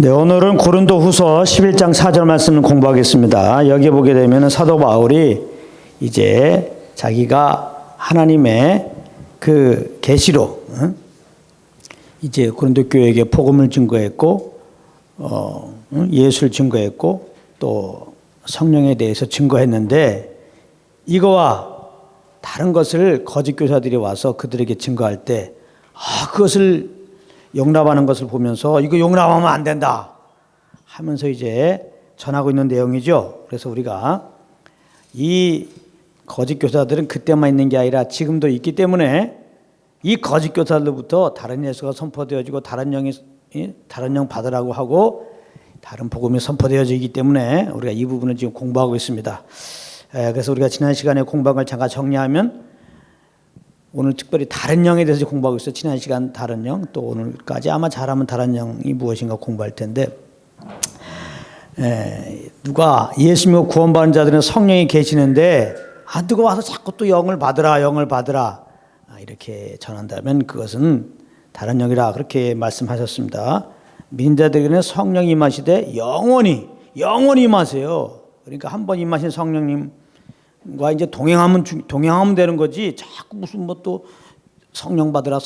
네, 오늘은 고린도후서 11장 4절 말씀을 공부하겠습니다. 여기 보게 되면 사도 바울이 이제 자기가 하나님의 그 계시로 이제 고린도 교회에게 복음을 증거했고 예수를 증거했고 또 성령에 대해서 증거했는데 이거와 다른 것을 거짓 교사들이 와서 그들에게 증거할 때 그것을 용납하는 것을 보면서 이거 용납하면 안 된다 하면서 이제 전하고 있는 내용이죠. 그래서 우리가 이 거짓 교사들은 그때만 있는 게 아니라 지금도 있기 때문에 이 거짓 교사들로부터 다른 예수가 선포되어지고 다른 영 받으라고 하고 다른 복음이 선포되어지기 때문에 우리가 이 부분을 지금 공부하고 있습니다. 그래서 우리가 지난 시간에 공부한 걸 잠깐 정리하면 오늘 특별히 다른 영에 대해서 공부하고 있어요. 지난 시간 다른 영, 또 오늘까지 아마 잘하면 다른 영이 무엇인가 공부할 텐데 누가 예수 믿고 구원받은 자들은 성령이 계시는데 누가 와서 자꾸 또 영을 받으라 이렇게 전한다면 그것은 다른 영이라 그렇게 말씀하셨습니다. 믿는 자들에게는 성령이 임하시되 영원히 임하세요. 그러니까 한 번 임하신 성령님과 이제 동행하면 되는 거지. 자꾸 무슨 뭐 또 성령 받으라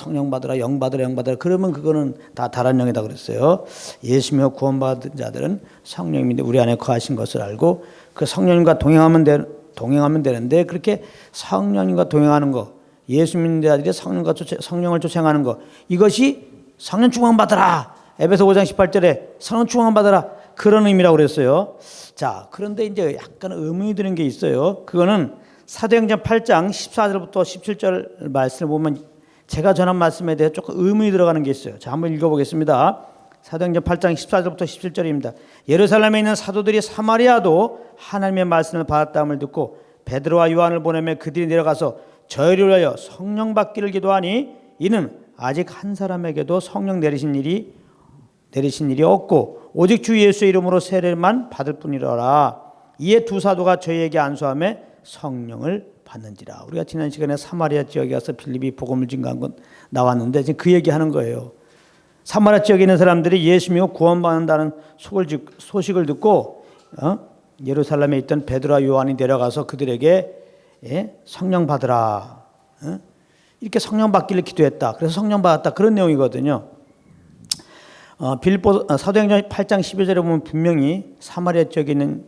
영 받으라 그러면 그거는 다 다른 영이다 그랬어요. 예수며 구원받은 자들은 성령님이 우리 안에 거하신 것을 알고 그 성령님과 동행하면 되는데 그렇게 성령님과 동행하는 거, 예수 믿는 자들이 성령을 쫓아가는 거, 이것이 성령 충만 받으라. 에베소 5장 18절에 성령 충만 받으라. 그런 의미라고 그랬어요. 자, 그런데 이제 약간 의문이 드는 게 있어요. 그거는 사도행전 8장 14절부터 17절 말씀을 보면 제가 전한 말씀에 대해 조금 의문이 들어가는 게 있어요. 자, 한번 읽어보겠습니다. 사도행전 8장 14절부터 17절입니다. 예루살렘에 있는 사도들이 사마리아도 하나님의 말씀을 받았다함을 듣고 베드로와 요한을 보내며 그들이 내려가서 저희를 위하여 성령 받기를 기도하니 이는 아직 한 사람에게도 성령 내리신 일이 없고 오직 주 예수의 이름으로 세례만 받을 뿐이라. 이에 두 사도가 저희에게 안수하며 성령을 받는지라. 우리가 지난 시간에 사마리아 지역에 가서 빌립이 복음을 증거한 건 나왔는데 지금 그 얘기하는 거예요. 사마리아 지역에 있는 사람들이 예수 믿고 구원받는다는 소식을 듣고 예루살렘에 있던 베드로와 요한이 내려가서 그들에게 성령 받으라 이렇게 성령 받기를 기도했다. 그래서 성령 받았다. 그런 내용이거든요. 사도행전 8장 12절에 보면 분명히 사마리아 지역에 있는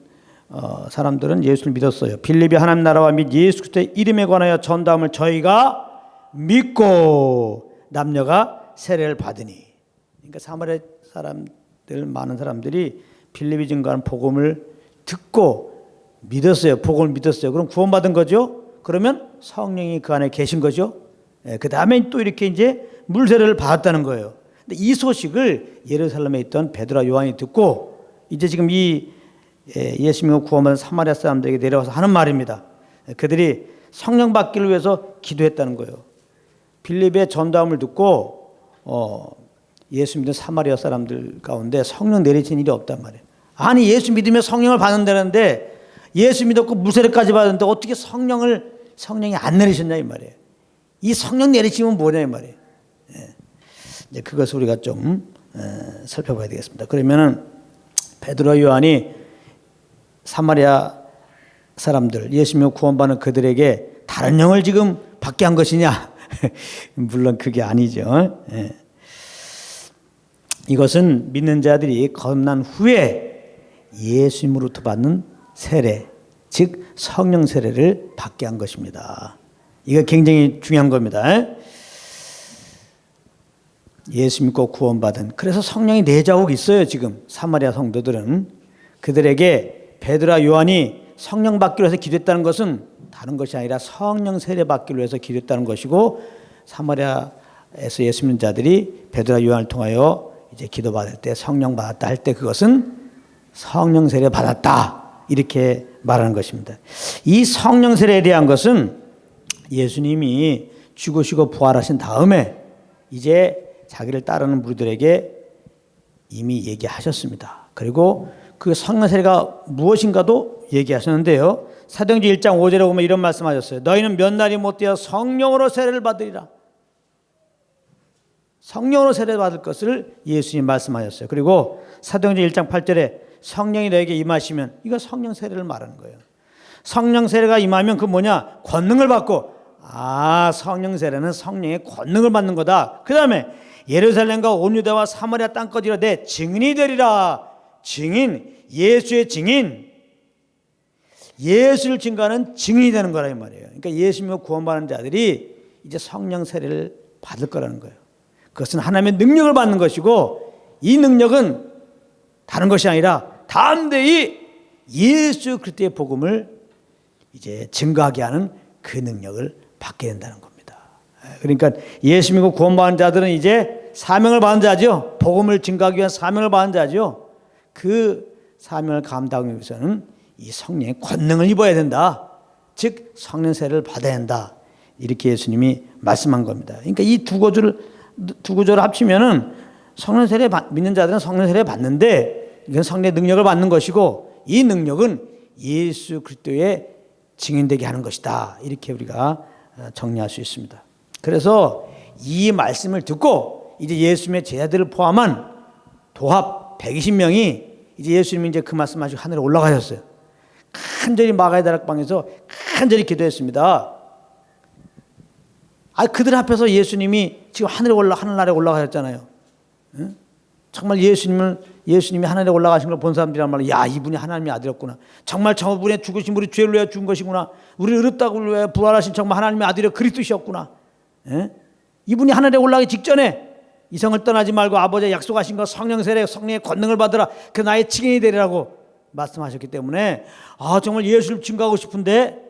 사람들은 예수를 믿었어요. 빌립이 하나님 나라와 및 예수 그리스도의 이름에 관하여 전담을 저희가 믿고 남녀가 세례를 받으니. 그러니까 사마리아 사람들 많은 사람들이 빌립이 증거하는 복음을 듣고 믿었어요. 복음을 믿었어요. 그럼 구원받은 거죠. 그러면 성령이 그 안에 계신 거죠. 그 다음에 또 이렇게 이제 물세례를 받았다는 거예요. 근데 이 소식을 예루살렘에 있던 베드로와 요한이 듣고 이제 지금 이 예수 믿고 구원받은 사마리아 사람들에게 내려와서 하는 말입니다. 그들이 성령 받기를 위해서 기도했다는 거예요. 빌립의 전도함을 듣고 예수 믿는 사마리아 사람들 가운데 성령 내리신 일이 없단 말이에요. 아니 예수 믿으면 성령을 받는다는데 예수 믿었고 무세례까지 받았는데 어떻게 성령이 안 내리셨냐 이 말이에요. 이 성령 내리시면 뭐냐 이 말이에요. 이제 그것을 우리가 좀 살펴봐야 되겠습니다. 그러면은 베드로와 요한이 사마리아 사람들 예수 믿고 구원받는 그들에게 다른 영을 지금 받게 한 것이냐? 물론 그게 아니죠. 이것은 믿는 자들이 거듭난 후에 예수님으로부터 받는 세례, 즉 성령 세례를 받게 한 것입니다. 이거 굉장히 중요한 겁니다. 예수 믿고 구원받은, 그래서 성령이 내자욱 있어요. 지금 사마리아 성도들은. 그들에게 베드로와 요한이 성령 받기로 해서 기도했다는 것은 다른 것이 아니라 성령 세례 받기로 해서 기도했다는 것이고, 사마리아에서 예수 믿는 자들이 베드로와 요한을 통하여 이제 기도받을 때 성령 받았다 할 때 그것은 성령 세례 받았다 이렇게 말하는 것입니다. 이 성령 세례에 대한 것은 예수님이 죽으시고 부활하신 다음에 이제 자기를 따르는 무리들에게 이미 얘기하셨습니다. 그리고 그 성령 세례가 무엇인가도 얘기하셨는데요. 사도행전 1장 5절에 보면 이런 말씀하셨어요. 너희는 몇 날이 못되어 성령으로 세례를 받으리라. 성령으로 세례받을 것을 예수님이 말씀하셨어요. 그리고 사도행전 1장 8절에 성령이 너에게 임하시면, 이거 성령 세례를 말하는 거예요. 성령 세례가 임하면 그 뭐냐? 권능을 받고, 성령 세례는 성령의 권능을 받는 거다. 그 다음에 예루살렘과 온 유다와 사마리아 땅까지 내 증인이 되리라. 증인, 예수의 증인. 예수를 증거하는 증인이 되는 거라 이 말이에요. 그러니까 예수 믿고 구원받는 자들이 이제 성령 세례를 받을 거라는 거예요. 그것은 하나님의 능력을 받는 것이고, 이 능력은 다른 것이 아니라 담대히 예수 그리스도의 복음을 이제 증거하게 하는 그 능력을 받게 된다는 겁니다. 그러니까 예수 믿고 구원받은 자들은 이제 사명을 받은 자죠. 복음을 증거하기 위한 사명을 받은 자죠. 그 사명을 감당하기 위해서는 이 성령의 권능을 입어야 된다. 즉 성령 세례를 받아야 한다. 이렇게 예수님이 말씀한 겁니다. 그러니까 이 두 구절을 합치면은 성령 세례 믿는 자들은 성령 세례 받는데, 이건 성령의 능력을 받는 것이고, 이 능력은 예수 그리스도의 증인되게 하는 것이다. 이렇게 우리가 정리할 수 있습니다. 그래서 이 말씀을 듣고 이제 예수님의 제자들을 포함한 도합 120명이 이제 예수님이 이제 그 말씀하시고 하늘에 올라가셨어요. 간절히 마가의 다락방에서 간절히 기도했습니다. 그들 앞에서 예수님이 지금 하늘나라에 올라가셨잖아요. 응? 정말 예수님이 하늘에 올라가신 걸 본 사람들이란 말이야. 야, 이분이 하나님의 아들이었구나. 정말 저분의 죽으신 우리 죄를 위해 죽은 것이구나. 우리를 의롭다고 위해 부활하신 정말 하나님의 아들이 그리스도시였구나. 예? 이분이 하늘에 올라가기 직전에 이성을 떠나지 말고 아버지의 약속하신 것 성령 세례, 성령의 권능을 받으라. 그 나의 증인이 되리라고 말씀하셨기 때문에 정말 예수를 증거하고 싶은데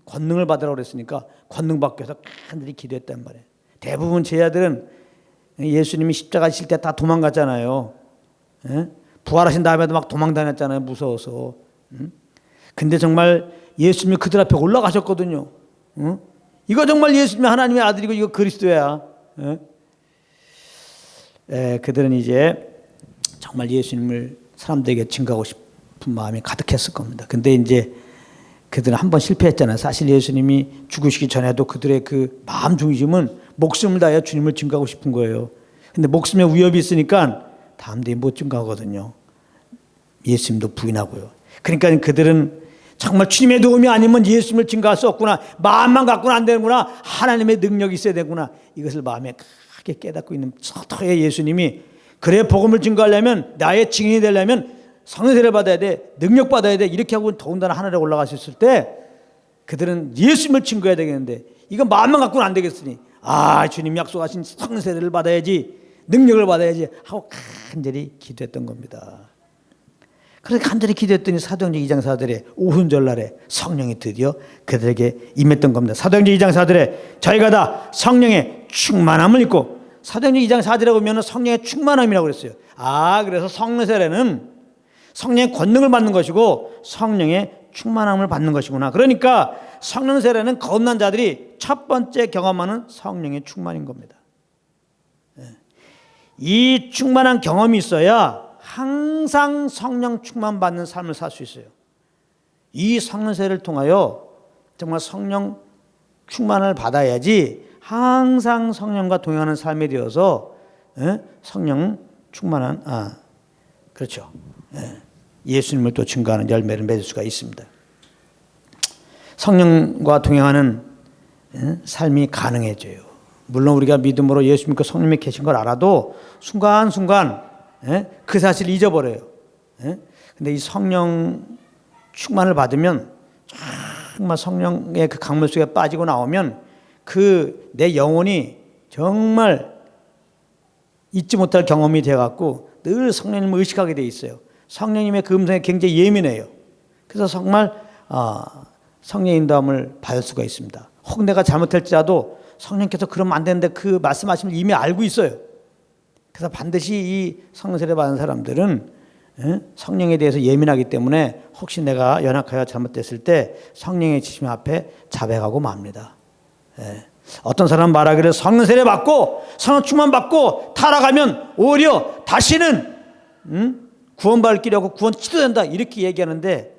권능을 받으라고 그랬으니까 권능 받기 위해서 간절히 기도했단 말이에요. 대부분 제자들은 예수님이 십자가 지실 때 다 도망갔잖아요. 예? 부활하신 다음에도 막 도망다녔잖아요. 무서워서. 근데 정말 예수님이 그들 앞에 올라가셨거든요. 이거 정말 예수님이 하나님의 아들이고 이거 그리스도야. 그들은 이제 정말 예수님을 사람들에게 증거하고 싶은 마음이 가득했을 겁니다. 근데 이제 그들은 한번 실패했잖아요. 사실 예수님이 죽으시기 전에도 그들의 그 마음 중심은 목숨을 다해 주님을 증거하고 싶은 거예요. 근데 목숨에 위협이 있으니까 담대히 못 증거하거든요. 예수님도 부인하고요. 그러니까 그들은 정말 주님의 도움이 아니면 예수님을 증거할 수 없구나. 마음만 갖고는 안 되는구나. 하나님의 능력이 있어야 되구나. 이것을 마음에 크게 깨닫고 있는 서터의 예수님이, 그래 복음을 증거하려면, 나의 증인이 되려면 성령 세례를 받아야 돼, 능력 받아야 돼, 이렇게 하고 더군다나 하늘에 올라가셨을 때 그들은 예수님을 증거해야 되겠는데 이건 마음만 갖고는 안 되겠으니 주님 약속하신 성령 세례를 받아야지, 능력을 받아야지 하고 간절히 기도했던 겁니다. 그래서 간절히 기도했더니 사도행전 2장 4절에 오순절날에 성령이 드디어 그들에게 임했던 겁니다. 사도행전 2장 4절에 저희가 다 성령의 충만함을 입고, 사도행전 2장 4절에 보면 성령의 충만함이라고 그랬어요. 그래서 성령 세례는 성령의 권능을 받는 것이고 성령의 충만함을 받는 것이구나. 그러니까 성령 세례는 거듭난 자들이 첫 번째 경험하는 성령의 충만인 겁니다. 이 충만한 경험이 있어야 항상 성령 충만 받는 삶을 살 수 있어요. 이 성령 세례를 통하여 정말 성령 충만을 받아야지 항상 성령과 동행하는 삶이 되어서 성령 충만한 그렇죠. 예수님을 또 증거하는 열매를 맺을 수가 있습니다. 성령과 동행하는 삶이 가능해져요. 물론 우리가 믿음으로 예수 믿고 성령이 계신 걸 알아도 순간순간 그 사실을 잊어버려요. 근데 이 성령 충만을 받으면 정말 성령의 그 강물 속에 빠지고 나오면 그 내 영혼이 정말 잊지 못할 경험이 되어갖고 늘 성령님을 의식하게 돼 있어요. 성령님의 그 음성에 굉장히 예민해요. 그래서 정말 성령의 인도함을 받을 수가 있습니다. 혹 내가 잘못할지라도 성령께서 그러면 안 되는데 그 말씀하심을 이미 알고 있어요. 그래서 반드시 이 성령 세례 받은 사람들은 성령에 대해서 예민하기 때문에 혹시 내가 연약하여 잘못됐을 때 성령의 지심 앞에 자백하고 맙니다. 어떤 사람 말하기를 성령 세례 받고 성령 충만 받고 타락하면 오히려 다시는 구원받을 길이 없고 구원 취소된다 이렇게 얘기하는데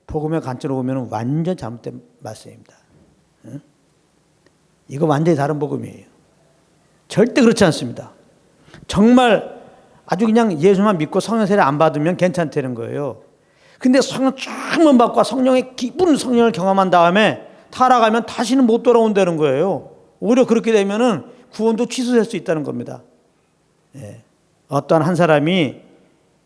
복음의 관점으로 보면 완전 잘못된 말씀입니다. 이거 완전히 다른 복음이에요. 절대 그렇지 않습니다. 정말 아주 그냥 예수만 믿고 성령 세례 안 받으면 괜찮다는 거예요. 근데 성령 쫙만 받고 성령의 기쁜 성령을 경험한 다음에 타락하면 다시는 못 돌아온다는 거예요. 오히려 그렇게 되면은 구원도 취소될 수 있다는 겁니다. 예. 어떤 한 사람이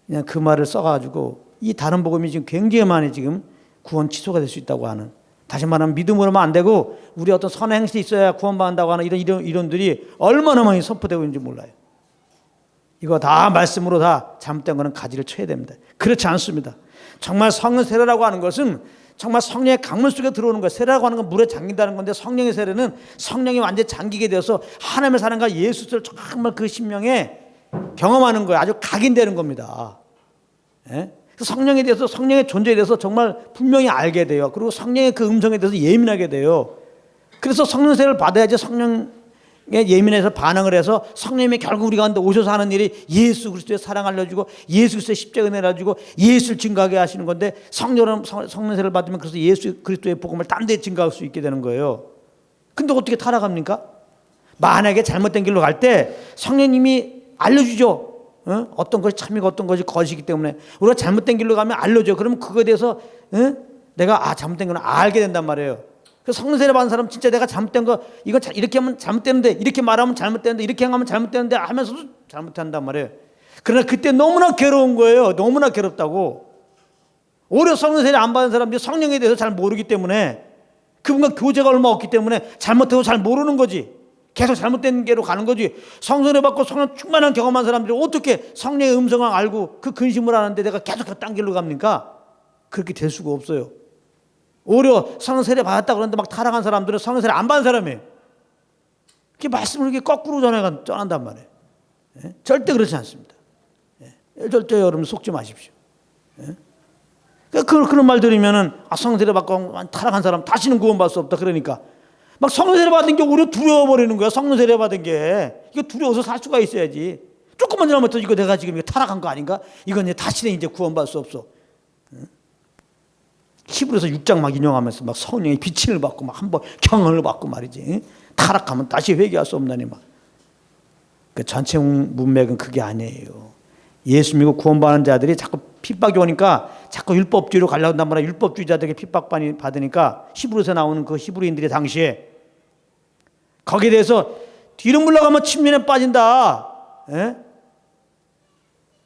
그냥 그 말을 써가지고 이 다른 복음이 지금 굉장히 많이 지금 구원 취소가 될 수 있다고 하는, 다시 말하면 믿음으로만 안 되고 우리 어떤 선의 행실이 있어야 구원받는다고 하는 이런 이론들이 얼마나 많이 선포되고 있는지 몰라요. 이거 다 말씀으로 다 잘못된 거는 가지를 쳐야 됩니다. 그렇지 않습니다. 정말 성령 세례라고 하는 것은 정말 성령의 강물 속에 들어오는 거예요. 세례라고 하는 건 물에 잠긴다는 건데, 성령의 세례는 성령이 완전히 잠기게 되어서 하나님의 사랑과 예수를 정말 그 심령에 경험하는 거예요. 아주 각인되는 겁니다. 예? 성령에 대해서, 성령의 존재에 대해서 정말 분명히 알게 돼요. 그리고 성령의 그 음성에 대해서 예민하게 돼요. 그래서 성령 세례를 받아야지 성령에 예민해서 반응을 해서 성령님이 결국 우리 가운데 오셔서 하는 일이 예수 그리스도의 사랑 알려주고 예수 그리스도의 십자가 은혜를 알려주고 예수를 증거하게 하시는 건데, 성령 세례를 받으면 그래서 예수 그리스도의 복음을 딴 데 증거할 수 있게 되는 거예요. 근데 어떻게 타락합니까? 만약에 잘못된 길로 갈 때 성령님이 알려주죠. 어떤 것이 참이고 어떤 것이 거짓이기 때문에 우리가 잘못된 길로 가면 알려줘요. 그러면 그거에 대해서 내가 잘못된 건 알게 된단 말이에요. 그래서 성령 세례 받은 사람 진짜 내가 잘못된 거, 이거 이렇게 하면 잘못되는데, 이렇게 말하면 잘못되는데, 이렇게 하면 잘못되는데 하면서도 잘못한단 말이에요. 그러나 그때 너무나 괴로운 거예요. 너무나 괴롭다고. 오히려 성령 세례 안 받은 사람들이 성령에 대해서 잘 모르기 때문에, 그분과 교제가 얼마 없기 때문에 잘못하고 잘 모르는 거지. 계속 잘못된 길로 가는 거지. 성령을 받고 성령 충만한 경험한 사람들이 어떻게 성령의 음성을 알고 그 근심을 하는데 내가 계속 딴 길로 갑니까? 그렇게 될 수가 없어요. 오히려 성령 세례 받았다 그러는데 막 타락한 사람들은 성령 세례 안 받은 사람이에요. 그게 말씀을 이렇게 거꾸로 전한단 말이에요. 예? 절대 그렇지 않습니다. 예? 절대 여러분 속지 마십시오. 예? 그런 말 들으면은 성령 세례 받고 타락한 사람 다시는 구원받을 수 없다 그러니까 막 성령 세례 받은 게 오히려 두려워버리는 거야. 성령 세례 받은 게 이거 두려워서 살 수가 있어야지. 조금만 지나면 이거 내가 지금 타락한 거 아닌가? 이건 다시는 이제 구원받을 수 없어. 히브리서 6장 막 인용하면서 막 성령의 비침을 받고 막 한번 경험을 받고 말이지. 타락하면 다시 회개할 수 없나니 막. 그 전체 문맥은 그게 아니에요. 예수 믿고 구원받는 자들이 자꾸 핍박이 오니까 자꾸 율법주의로 가려고 한단 말이야. 율법주의자들에게 핍박받으니까 히브리서 나오는 그 히브리인들이 당시에 거기에 대해서 뒤로 물러가면 침륜에 빠진다. 예?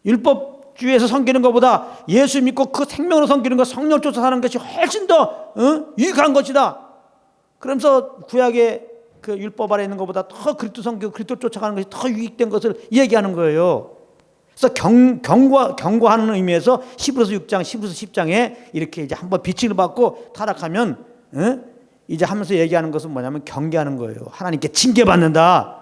율법주의에서 섬기는 것보다 예수 믿고 그 생명으로 섬기는 것, 성령 쫓아 사는 것이 훨씬 더 유익한 것이다. 그러면서 구약의 그 율법 아래 있는 것보다 더 그리스도 섬기고 그리스도 쫓아가는 것이 더 유익된 것을 얘기하는 거예요. 그래서 경고하는 의미에서 히브리서 6장, 히브리서 10장에 이렇게 이제 한번 비침을 받고 타락하면 이제 하면서 얘기하는 것은 뭐냐면 경계하는 거예요. 하나님께 징계받는다.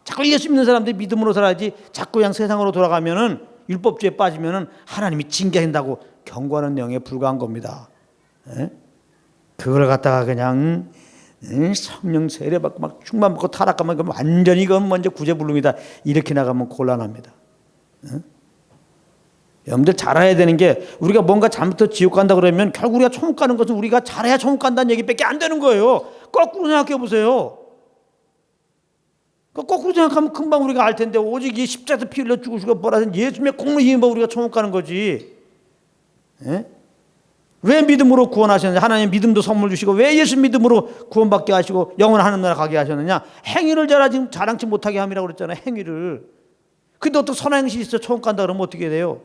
자꾸 예수 믿는 사람들이 믿음으로 살아야지 자꾸 그냥 세상으로 돌아가면은 율법주의에 빠지면은 하나님이 징계한다고 경고하는 내용에 불과한 겁니다. 그걸 갖다가 그냥 성령 세례 받고 막 충만 받고 타락하면 그럼 완전히 이건 먼저 구제불능이다. 이렇게 나가면 곤란합니다. 여러분들 잘 알아야 되는 게 우리가 뭔가 잘못해서 지옥 간다 그러면 결국 우리가 천국 가는 것은 우리가 잘해야 천국 간다는 얘기밖에 안 되는 거예요. 거꾸로 생각해 보세요. 거꾸로 생각하면 금방 우리가 알 텐데 오직 이 십자가에서 피 흘려 죽으시고 벌하신 예수님의 공로 힘입어 우리가 천국 가는 거지. 왜 믿음으로 구원하셨느냐? 하나님 믿음도 선물 주시고 왜 예수 믿음으로 구원받게 하시고 영원한 하늘 나라 가게 하셨느냐? 행위를 지금 자랑치 못하게 함이라고 그랬잖아요. 행위를. 근데 어떤 선한 행실이 있어 천국 간다 그러면 어떻게 돼요?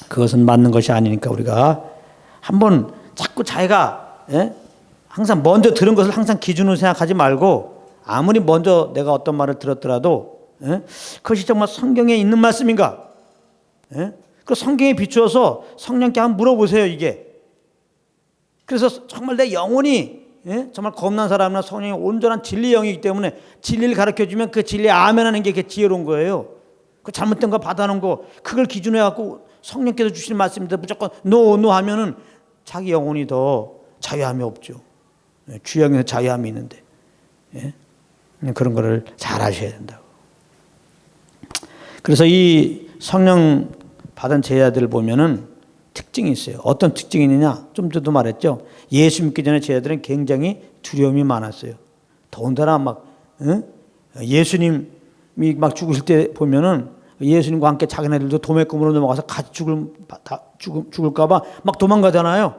그것은 맞는 것이 아니니까 우리가 한번 자꾸 자기가 항상 먼저 들은 것을 항상 기준으로 생각하지 말고 아무리 먼저 내가 어떤 말을 들었더라도 그것이 정말 성경에 있는 말씀인가? 그 성경에 비추어서 성령께 한번 물어보세요. 이게 그래서 정말 내 영혼이 정말 겁난 사람이나 성령이 온전한 진리의 영이기 때문에 진리를 가르쳐주면 그 진리에 아멘하는 게 지혜로운 거예요. 그 잘못된 거 받아놓은 거 그걸 기준으로 해갖고 성령께서 주시는 말씀인데 무조건 노 하면은 자기 영혼이 더 자유함이 없죠. 주영에서 자유함이 있는데 그런 거를 잘 아셔야 된다고. 그래서 이 성령 받은 제자들 보면은 특징이 있어요. 어떤 특징이 있느냐? 좀 전에도 말했죠. 예수 믿기 전에 제자들은 굉장히 두려움이 많았어요. 더군다나 막 예수님이 막 죽으실 때 보면은 예수님과 함께 자기네들도 도매금으로 넘어가서 같이 죽을까 봐 막 도망가잖아요.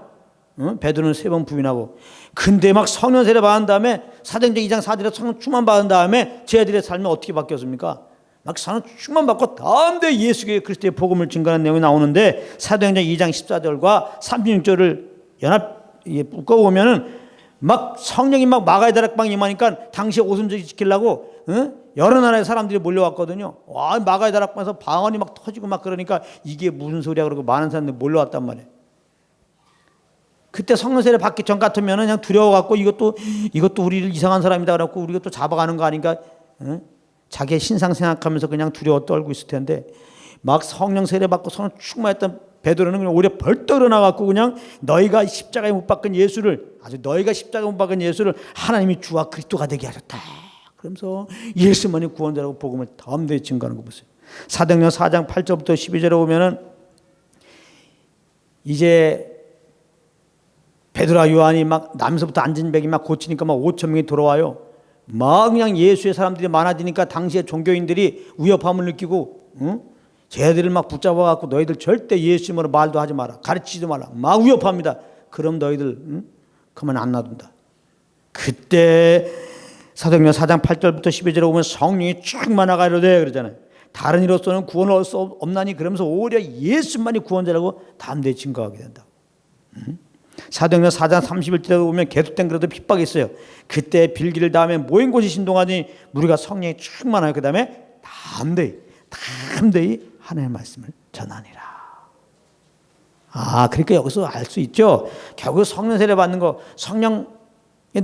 베드로는 3번 부인하고. 근데 막 성령 세례 받은 다음에 사도행전 2장 4절에 성령 충만 받은 다음에 제자들의 삶이 어떻게 바뀌었습니까? 막 성령 충만 받고 다음에 예수의 그리스도의 복음을 증거하는 내용이 나오는데 사도행전 2장 14절과 36절을 연합 묶어보면은 막 성령이 막 마가의 다락방에 임하니까 당시에 오순절기 지키려고 여러 나라의 사람들이 몰려왔거든요. 와, 마가의 다락방에서 방언이 막 터지고 막 그러니까 이게 무슨 소리야 그러고 많은 사람들이 몰려왔단 말이에요. 그때 성령 세례 받기 전 같으면은 그냥 두려워갖고 이것도 우리를 이상한 사람이다 그래갖고 우리가 또 잡아가는 거 아닌가? 자기의 신상 생각하면서 그냥 두려워 떨고 있을 텐데 막 성령 세례 받고 성령 충만했던 베드로는 그냥 오히려 벌떡 일어나갖고 그냥 너희가 십자가에 못 박은 예수를 너희가 십자가에 못 박은 예수를 하나님이 주와 그리스도가 되게 하셨다. 그러면서 예수만이 구원자라고 복음을 담대히 증거하는 거 보세요. 사도행전 4장 8절부터 12절에 보면은 이제 베드로와 요한이 막 남서부터 안진뱅이 막 고치니까 막 5천 명이 돌아와요. 막 그냥 예수의 사람들이 많아지니까 당시에 종교인들이 위협함을 느끼고 쟤들을 막 붙잡아 갖고 너희들 절대 예수 이름으로 말도 하지 마라, 가르치지도 마라, 막 위협합니다. 그럼 너희들 그만 안 놔둔다. 그때 사도행전 4장 8절부터 12절에 보면 성령이 충만하가 이르되 그러잖아요. 다른 이로서는 구원을 얻을 수 없나니 그러면서 오히려 예수만이 구원자라고 담대히 증거하게 된다. 사도행전 4장 31절에 보면 계속된 그래도 핍박이 있어요. 그때 빌기를 다음에 모인 곳이 신동하니 무리가 성령이 충만하여 그 다음에 담대히 하나님의 말씀을 전하니라. 그러니까 여기서 알 수 있죠. 결국 성령 세례 받는 거, 성령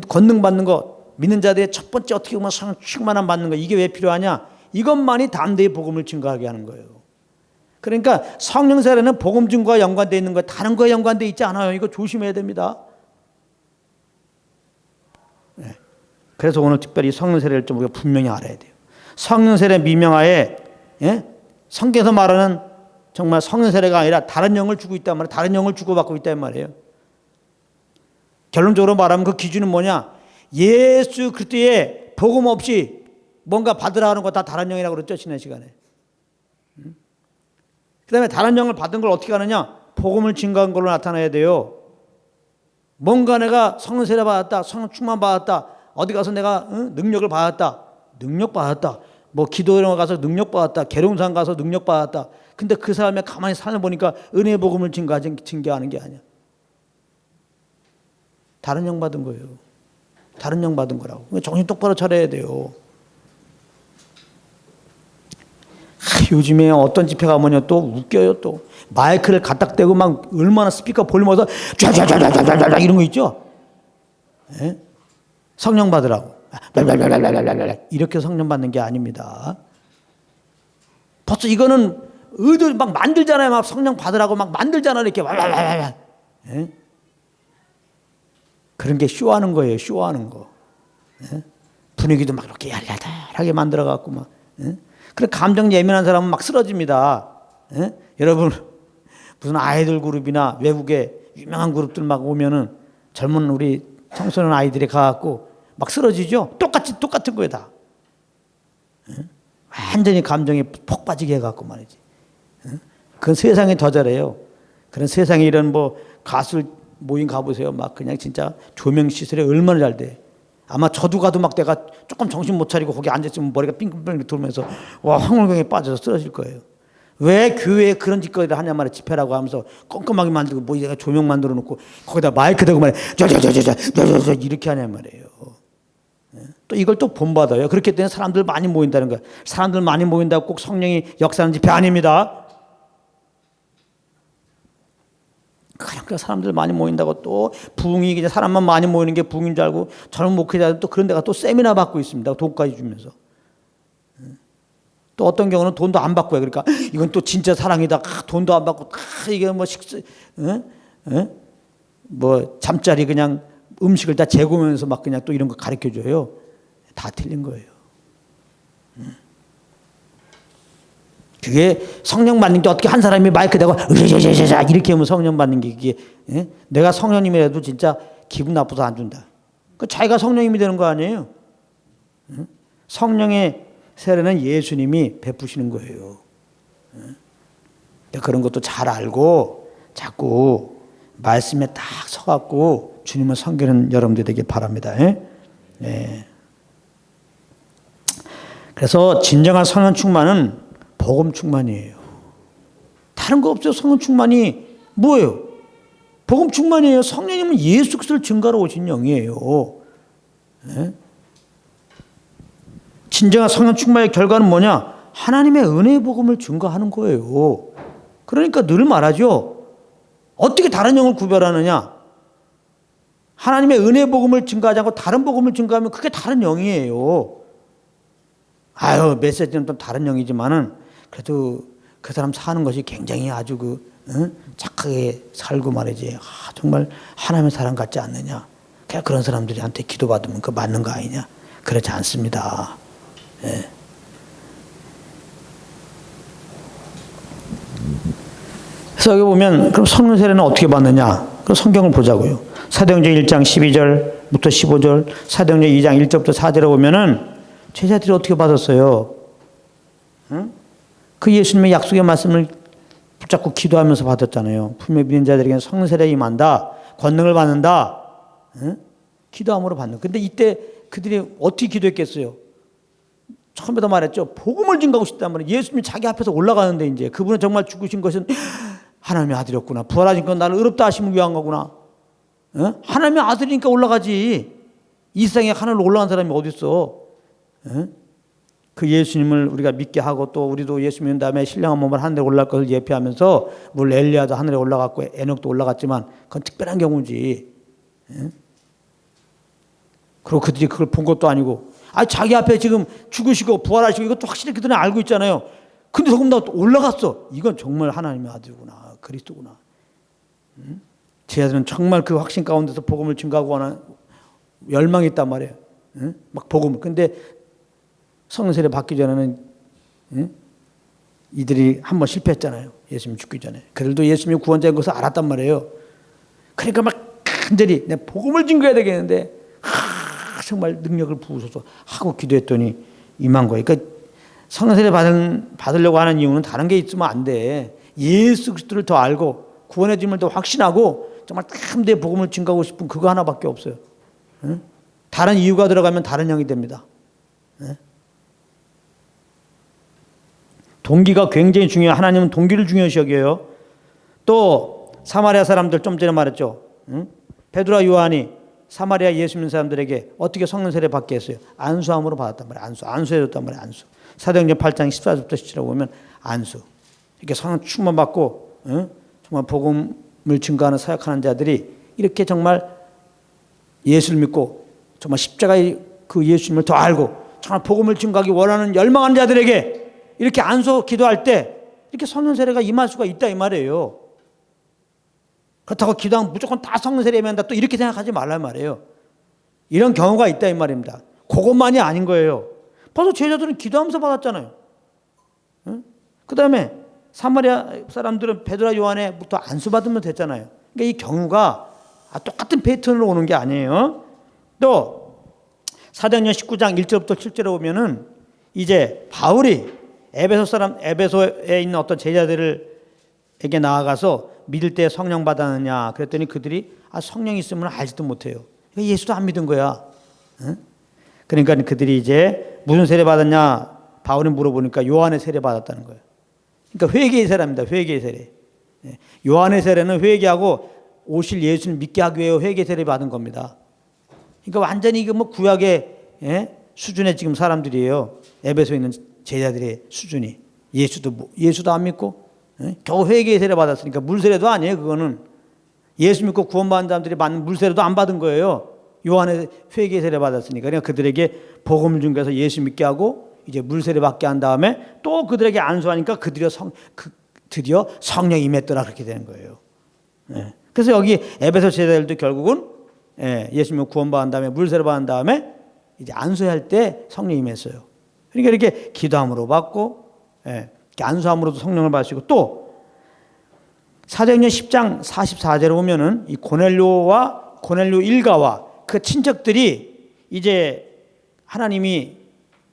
권능 받는 거, 믿는 자들의 첫 번째 어떻게 보면 성령 충만함 받는 거, 이게 왜 필요하냐? 이것만이 담대히 복음을 증거하게 하는 거예요. 그러니까 성령 세례는 복음 증거와 연관되어 있는 거예요. 다른 거에 연관되어 있지 않아요. 이거 조심해야 됩니다. 네. 그래서 오늘 특별히 성령 세례를 좀 우리가 분명히 알아야 돼요. 성령 세례 미명하에 성경에서 말하는 정말 성령 세례가 아니라 다른 영을 주고 있단 말이에요. 다른 영을 주고받고 있단 말이에요. 결론적으로 말하면 그 기준은 뭐냐? 예수 그리스도의 복음 없이 뭔가 받으라 하는 거 다 다른 영이라고 그랬죠, 지난 시간에. 그 다음에 다른 영을 받은 걸 어떻게 하느냐? 복음을 증거한 걸로 나타나야 돼요. 뭔가 내가 성령 세례 받았다, 성령 충만 받았다, 어디 가서 내가 능력을 받았다, 능력 받았다, 뭐 기도에 가서 능력 받았다, 계룡산 가서 능력 받았다. 근데 그 사람의 가만히 삶을 보니까 은혜의 복음을 증거하는 게 아니야. 다른 영 받은 거예요. 다른 영 받은 거라고. 정신 똑바로 차려야 돼요. 요즘에 어떤 집회 가면요 또 웃겨요. 또 마이크를 갖다 대고 막 얼마나 스피커 볼륨어서 쫙쫙쫙쫙쫙쫙 이런 거 있죠. 네? 성령 받으라고 이렇게 성령 받는 게 아닙니다. 벌써 이거는 의도 막 만들잖아요. 막 성령 받으라고 막 만들잖아요. 이렇게 네? 그런 게 쇼하는 거예요. 쇼하는 거. 네? 분위기도 막 이렇게 야리야리하게 만들어 갖고 막. 네? 그래 감정 예민한 사람은 막 쓰러집니다. 예? 여러분 무슨 아이돌 그룹이나 외국의 유명한 그룹들 막 오면은 젊은 우리 청소년 아이들이 가갖고 막 쓰러지죠. 똑같은 거예요 다. 예? 완전히 감정이 폭 빠지게 해갖고 말이지. 예? 그건 세상에 더 잘해요. 그런 세상에 이런 뭐 가수 모임 가보세요. 막 그냥 진짜 조명 시설이 얼마나 잘 돼. 아마 저도 가도 막 내가 조금 정신 못 차리고 거기 앉아있으면 머리가 빙빙 돌면서 와 황홀경에 빠져서 쓰러질 거예요. 왜 교회에 그런 짓거리를 하냐 말이야. 집회라고 하면서 꼼꼼하게 만들고 뭐 내가 조명 만들어 놓고 거기다 마이크 대고 말이야. 저 이렇게 하냐 말이에요. 또 이걸 또 본받아요. 그렇기 때문에 사람들 많이 모인다는 거야. 사람들 많이 모인다고 꼭 성령이 역사하는 집회 아닙니다. 그러니까 사람들 많이 모인다고 또 부흥이 그냥 사람만 많이 모이는 게 부흥인 줄 알고 젊은 목회자들 또 그런 데가 또 세미나 받고 있습니다. 돈까지 주면서. 또 어떤 경우는 돈도 안 받고요. 그러니까 이건 또 진짜 사랑이다. 돈도 안 받고 이게 뭐 뭐 잠자리 그냥 음식을 다 재고면서 막 그냥 또 이런 거 가르쳐 줘요. 다 틀린 거예요. 그게 성령 받는 게 어떻게 한 사람이 마이크 대고 으르르르르 이렇게 하면 성령 받는 게 그게 내가 성령님이라도 진짜 기분 나빠서 안 준다. 그 자기가 성령님이 되는 거 아니에요? 성령의 세례는 예수님이 베푸시는 거예요. 그런 것도 잘 알고 자꾸 말씀에 딱 서갖고 주님을 섬기는 여러분들 되길 바랍니다. 네. 그래서 진정한 성령 충만은 복음 충만이에요. 다른 거 없어요. 성령 충만이 뭐예요? 복음 충만이에요. 성령님은 예수 그리스도를 증거하러 오신 영이에요. 네? 진정한 성령 충만의 결과는 뭐냐? 하나님의 은혜의 복음을 증거하는 거예요. 그러니까 늘 말하죠. 어떻게 다른 영을 구별하느냐? 하나님의 은혜의 복음을 증거하지 않고 다른 복음을 증거하면 그게 다른 영이에요. 아유, 메시지는 좀 다른 영이지만은 그래도 그 사람 사는 것이 굉장히 아주 착하게 살고 말이지. 정말 하나님의 사람 같지 않느냐? 그냥 그런 사람들한테 기도받으면 그 맞는 거 아니냐? 그렇지 않습니다. 예. 그래서 여기 보면 그럼 성령 세례는 어떻게 받느냐? 그럼 성경을 보자고요. 사도행전 1장 12절부터 15절, 사도행전 2장 1절부터 4절에 보면은 제자들이 어떻게 받았어요? 응? 그 예수님의 약속의 말씀을 붙잡고 기도하면서 받았잖아요. 분명히 믿는 자들에게는 성령 세례가 임한다, 권능을 받는다, 응? 기도함으로 받는. 근데 이때 그들이 어떻게 기도했겠어요? 처음에도 말했죠. 복음을 증거하고 싶단 말이에요. 예수님이 자기 앞에서 올라가는데 이제 그분은 정말 죽으신 것은 하나님의 아들이었구나. 부활하신 건 나를 의롭다 하심을 위한 거구나. 어? 하나님의 아들이니까 올라가지. 이 세상에 하늘로 올라간 사람이 어디 있어? 어? 그 예수님을 우리가 믿게 하고 또 우리도 예수 믿는 다음에 신령한 몸을 하늘에 올라갈 것을 예표하면서 물론 엘리야도 하늘에 올라갔고 에녹도 올라갔지만 그건 특별한 경우지. 어? 그리고 그들이 그걸 본 것도 아니고 자기 앞에 지금 죽으시고 부활하시고 이것도 확실히 그들은 알고 있잖아요. 근데 더군다나 또 올라갔어. 이건 정말 하나님의 아들구나. 그리스도구나. 응? 제자들은 정말 그 확신 가운데서 복음을 증거하고 하는 열망이 있단 말이에요. 응? 막 복음을. 근데 성령 세례 받기 전에는 응? 이들이 한번 실패했잖아요. 예수님 죽기 전에. 그들도 예수님이 구원자인 것을 알았단 말이에요. 그러니까 막 간절히 내 복음을 증거해야 되겠는데 정말 능력을 부으소서 하고 기도했더니 임한 거예요. 그러니까 성령 세례 받으려고 하는 이유는 다른 게 있으면 안 돼. 예수 그리스도를 더 알고 구원의 짐을 더 확신하고 정말 참되 복음을 증거하고 싶은 그거 하나밖에 없어요. 응? 다른 이유가 들어가면 다른 영이 됩니다. 응? 동기가 굉장히 중요해요. 하나님은 동기를 중요시 여겨요. 또 사마리아 사람들 좀 전에 말했죠. 응? 베드로와 요한이 사마리아 예수 믿는 사람들에게 어떻게 성령 세례 받게 했어요? 안수함으로 받았단 말이에요. 안수해줬단 말이에요. 안수. 사도행전 8장 14절부터 17절 보면 안수. 이렇게 성령 충만 받고 정말 복음을 증거하는 사역하는 자들이 이렇게 정말 예수를 믿고 정말 십자가의 그 예수님을 더 알고 정말 복음을 증거하기 원하는 열망하는 자들에게 이렇게 안수 기도할 때 이렇게 성령 세례가 임할 수가 있다 이 말이에요. 그렇다고 기도하면 무조건 다 성령 세례 임한다 또 이렇게 생각하지 말란 말이에요. 이런 경우가 있다 이 말입니다. 그것만이 아닌 거예요. 벌써 제자들은 기도하면서 받았잖아요. 그 다음에 사마리아 사람들은 베드로와 요한에부터 안수 받으면 됐잖아요. 그러니까 이 경우가 똑같은 패턴으로 오는 게 아니에요. 또 사도행전 19장 1절부터 7절에 보면은 이제 바울이 에베소에 있는 어떤 제자들에게 나아가서 믿을 때 성령 받았느냐 그랬더니 그들이 성령이 있으면 알지도 못해요. 예수도 안 믿은 거야. 그러니까 그들이 이제 무슨 세례 받았냐 바울이 물어보니까 요한의 세례 받았다는 거예요. 그러니까 회개의 세례입니다. 회개의 세례. 요한의 세례는 회개하고 오실 예수를 믿게 하기 위해 회개 세례 받은 겁니다. 그러니까 완전히 이거 뭐 구약의 수준의 지금 사람들이에요. 에베소에 있는 제자들의 수준이. 예수도 안 믿고 겨우 회개의 세례 받았으니까 물세례도 아니에요. 그거는 예수 믿고 구원받은 사람들이 받는 물세례도 안 받은 거예요. 요한의 회개의 세례 받았으니까. 그러니까 그들에게 복음을 증거해서 예수 믿게 하고 이제 물세례 받게 한 다음에 또 그들에게 안수하니까 드디어 성령이 임했더라 그렇게 되는 거예요. 그래서 여기 에베소 제자들도 결국은 예수 믿고 구원받은 다음에 물세례 받은 다음에 이제 안수할 때 성령이 임했어요. 그러니까 이렇게 기도함으로 받고 이렇게 안수함으로도 성령을 받으시고, 또 사도행전 10장 44절에 보면은 이 고넬료 일가와 그 친척들이 이제 하나님이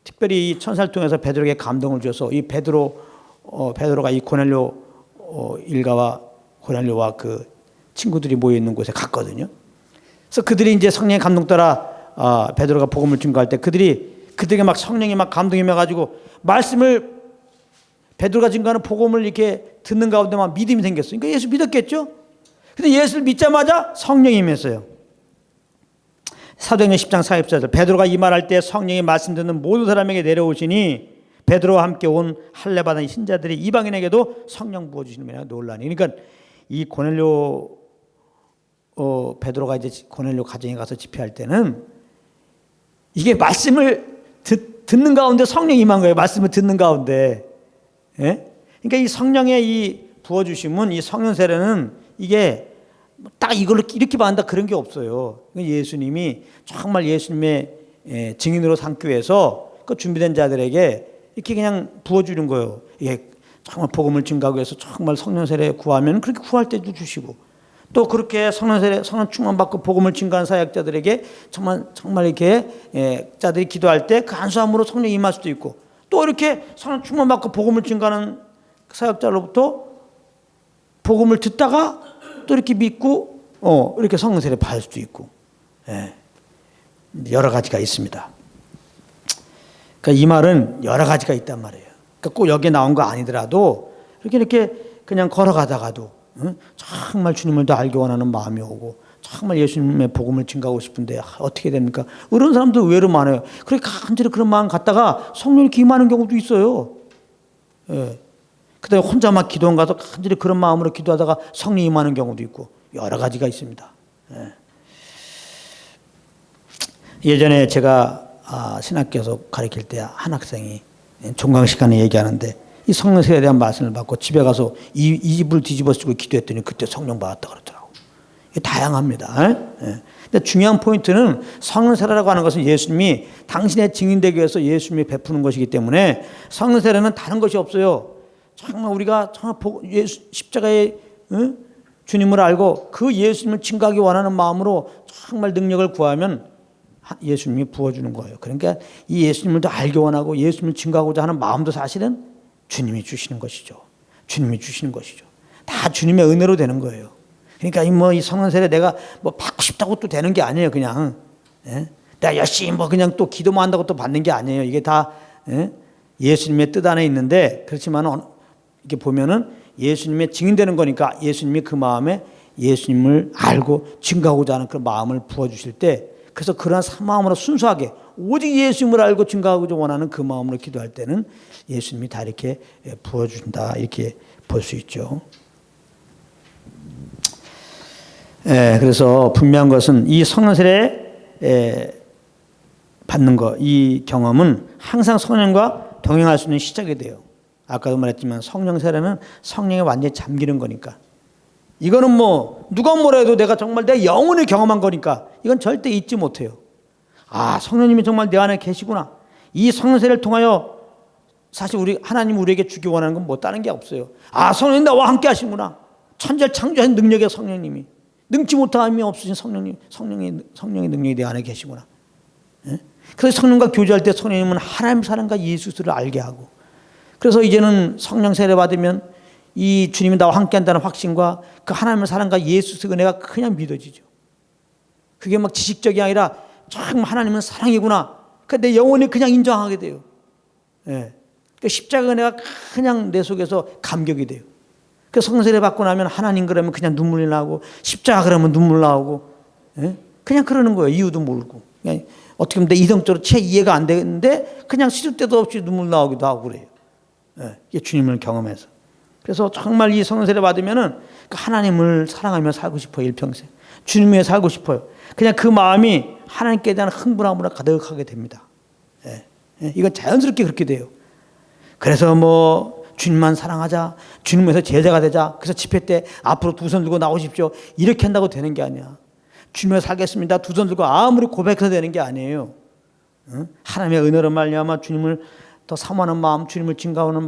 특별히 이 천사를 통해서 베드로에게 감동을 줘서 이 베드로가 이 고넬료 일가와 고넬료와 그 친구들이 모여 있는 곳에 갔거든요. 그래서 그들이 이제 성령의 감동 따라 베드로가 복음을 증거할 때 그들에게 막 성령이 막 감동이 임해가지고 말씀을 베드로가 증거하는 복음을 이렇게 듣는 가운데 막 믿음이 생겼어요. 그러니까 예수 믿었겠죠. 근데 예수를 믿자마자 성령이 임했어요. 사도행전 10장 44절, 베드로가 이 말할 때 성령이 말씀 듣는 모든 사람에게 내려오시니 베드로와 함께 온 할례 받은 신자들이 이방인에게도 성령 부어주시는 거냐 놀라니. 그러니까 이 고넬료 베드로가 이제 고넬료 가정에 가서 집회할 때는 이게 말씀을 듣는 가운데 성령이 임한 거예요. 말씀을 듣는 가운데. 예? 그러니까 이 성령의 이 부어주심은, 이 성령 세례는 이게 딱 이걸로 이렇게 받는다 그런 게 없어요. 예수님이 정말 예수님의 증인으로 삼기 위해서 그 준비된 자들에게 이렇게 그냥 부어주는 거예요. 이게 정말 복음을 증거하기 위해서 정말 성령 세례 구하면 그렇게 구할 때도 주시고, 또 그렇게 성령 충만 받고 복음을 증거하는 사역자들에게 정말 이렇게 자들이 기도할 때 그 안수함으로 성령이 임할 수도 있고, 또 이렇게 성령 충만 받고 복음을 증거하는 사역자로부터 복음을 듣다가 또 이렇게 믿고 이렇게 성령 세례 받을 수도 있고, 여러 가지가 있습니다. 그러니까 이 말은 여러 가지가 있단 말이에요. 그러니까 꼭 여기에 나온 거 아니더라도 이렇게 그냥 걸어가다가도 정말 주님을 더 알기 원하는 마음이 오고 정말 예수님의 복음을 증거하고 싶은데 어떻게 됩니까? 이런 사람도 의외로 많아요. 그렇게 간절히 그런 마음 갖다가 성령이 임하는 경우도 있어요. 그다음에 혼자 막 기도원 가서 간절히 그런 마음으로 기도하다가 성령이 임하는 경우도 있고 여러 가지가 있습니다. 예전에 제가 신학교에서 가르칠 때 한 학생이 종강 시간에 얘기하는데 이 성령 세례에 대한 말씀을 받고 집에 가서 이불 뒤집어 쓰고 기도했더니 그때 성령 받았다 그러더라고. 이게 다양합니다. 근데 중요한 포인트는 성령 세례라고 하는 것은 예수님이 당신의 증인되기 위해서 예수님이 베푸는 것이기 때문에 성령 세례는 다른 것이 없어요. 정말 우리가 정말 십자가의 주님을 알고 그 예수님을 증거하기 원하는 마음으로 정말 능력을 구하면 예수님이 부어주는 거예요. 그러니까 이 예수님을 더 알기 원하고 예수님을 증거하고자 하는 마음도 사실은 주님이 주시는 것이죠. 주님이 주시는 것이죠. 다 주님의 은혜로 되는 거예요. 그러니까 이 성령 세례 내가 받고 싶다고 또 되는 게 아니에요. 그냥 내가 열심히 그냥 또 기도만 한다고 또 받는 게 아니에요. 이게 다 예수님의 뜻 안에 있는데, 그렇지만 이렇게 보면은 예수님의 증인되는 거니까 예수님이 그 마음에 예수님을 알고 증거하고자 하는 그 마음을 부어주실 때, 그래서 그러한 마음으로 순수하게 오직 예수님을 알고 증거하고자 원하는 그 마음으로 기도할 때는 예수님이 다 이렇게 부어준다, 이렇게 볼 수 있죠. 그래서 분명한 것은 이 성령 세례 받는 거, 이 경험은 항상 성령과 동행할 수 있는 시작이 돼요. 아까도 말했지만 성령 세례는 성령에 완전히 잠기는 거니까, 이거는 누가 뭐라 해도 내가 정말 내 영혼을 경험한 거니까 이건 절대 잊지 못해요. 성령님이 정말 내 안에 계시구나. 이 성령 세례를 통하여 사실 하나님 우리에게 주기 원하는 건 뭐 다른 게 없어요. 성령님 나와 함께 하시구나. 천지를 창조한 능력의 성령님이, 능치 못함이 없으신 성령의 능력이 내 안에 계시구나. 그래서 성령과 교제할 때 성령님은 하나님 사랑과 예수를 알게 하고, 그래서 이제는 성령 세례 받으면 이 주님이 나와 함께 한다는 확신과 그 하나님의 사랑과 예수의 은혜가 그냥 믿어지죠. 그게 지식적이 아니라 정말 하나님은 사랑이구나. 내 영혼이 그냥 인정하게 돼요. 십자가 은혜가 그냥 내 속에서 감격이 돼요. 성령 세례 받고 나면 하나님 그러면 그냥 눈물이 나고, 십자가 그러면 눈물 나오고, 그냥 그러는 거예요. 이유도 모르고. 어떻게 보면 내 이성적으로 채 이해가 안 되는데 그냥 시도 때도 없이 눈물 나오기도 하고 그래요. 이게 주님을 경험해서. 그래서 정말 이 성령 세례 받으면은 하나님을 사랑하며 살고 싶어요. 일평생 주님 위해 살고 싶어요. 그냥 그 마음이 하나님께 대한 흥분함으로 가득하게 됩니다. 이건 자연스럽게 그렇게 돼요. 그래서 주님만 사랑하자, 주님 위해서 제자가 되자, 그래서 집회 때 앞으로 두 손 들고 나오십시오, 이렇게 한다고 되는 게 아니야. 주님 위해서 살겠습니다, 두 손 들고 아무리 고백해서 되는 게 아니에요. 하나님의 은혜로 말미암아 주님을 더 사모하는 마음, 주님을 증거하는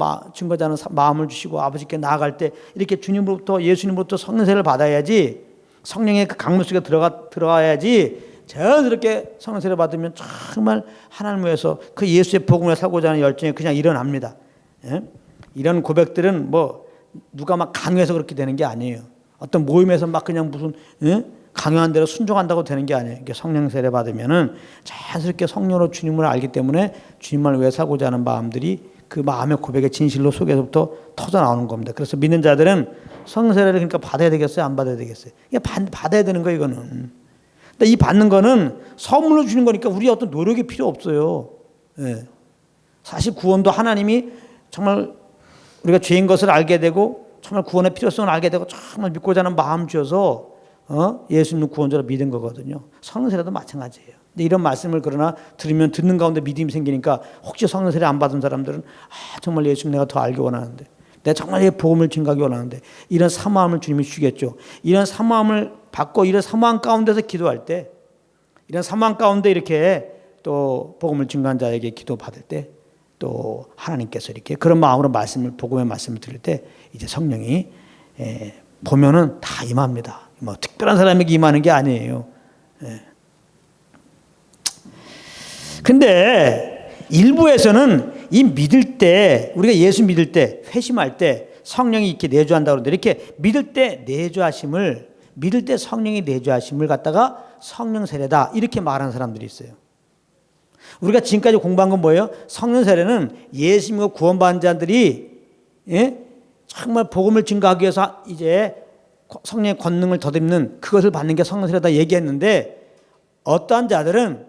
마음을 주시고 아버지께 나아갈 때 이렇게 주님으로부터, 예수님으로부터 성령 세례를 받아야지, 성령의 그 강물 속에 들어와야지. 자연스럽게 성령 세례 받으면 정말 하나님 위해서 그 예수의 복음을 살고자 하는 열정이 그냥 일어납니다. 예? 이런 고백들은 뭐 누가 막 강요해서 그렇게 되는 게 아니에요. 어떤 모임에서 막 그냥 무슨 강요한 대로 순종한다고 되는 게 아니에요. 성령 세례 받으면은 자연스럽게 성령으로 주님을 알기 때문에 주님을 위해 살고자 하는 마음들이 그 마음의 고백의 진실로 속에서부터 터져 나오는 겁니다. 그래서 믿는 자들은 성령 세례를 그러니까 받아야 되겠어요, 안 받아야 되겠어요? 이게 받아야 되는 거예요, 이거는. 근데 이 받는 거는 선물로 주는 거니까 우리 어떤 노력이 필요 없어요. 예. 사실 구원도 하나님이 정말 우리가 죄인 것을 알게 되고 정말 구원의 필요성을 알게 되고 정말 믿고자 하는 마음 주어서 예수님을 구원자로 믿은 거거든요. 성령 세례도 마찬가지예요. 근데 이런 말씀을 그러나 들으면 듣는 가운데 믿음이 생기니까 혹시 성령 세례 안 받은 사람들은 정말 예수님 내가 더 알기 원하는데, 내가 정말 이 복음을 증거하기 원하는데, 이런 사모함을 주님이 주겠죠. 이런 사모함을 받고 이런 사모함 가운데서 기도할 때, 이런 사모함 가운데 이렇게 또 복음을 증거한 자에게 기도 받을 때 또 하나님께서 이렇게 그런 마음으로 복음의 말씀을 들을 때 이제 성령이 보면은 다 임합니다. 뭐 특별한 사람에게 임하는 게 아니에요. 근데 일부에서는 이 믿을 때, 우리가 예수 믿을 때, 회심할 때 성령이 이렇게 내주한다고 그러는데, 이렇게 믿을 때 내주하심을, 믿을 때 성령이 내주하심을 갖다가 성령 세례다 이렇게 말하는 사람들이 있어요. 우리가 지금까지 공부한 건 뭐예요? 성령 세례는 예수 믿고 구원받은 자들이 정말 복음을 증거하기 위해서 이제 성령의 권능을 덧입는 그것을 받는 게 성령 세례다 얘기했는데, 어떠한 자들은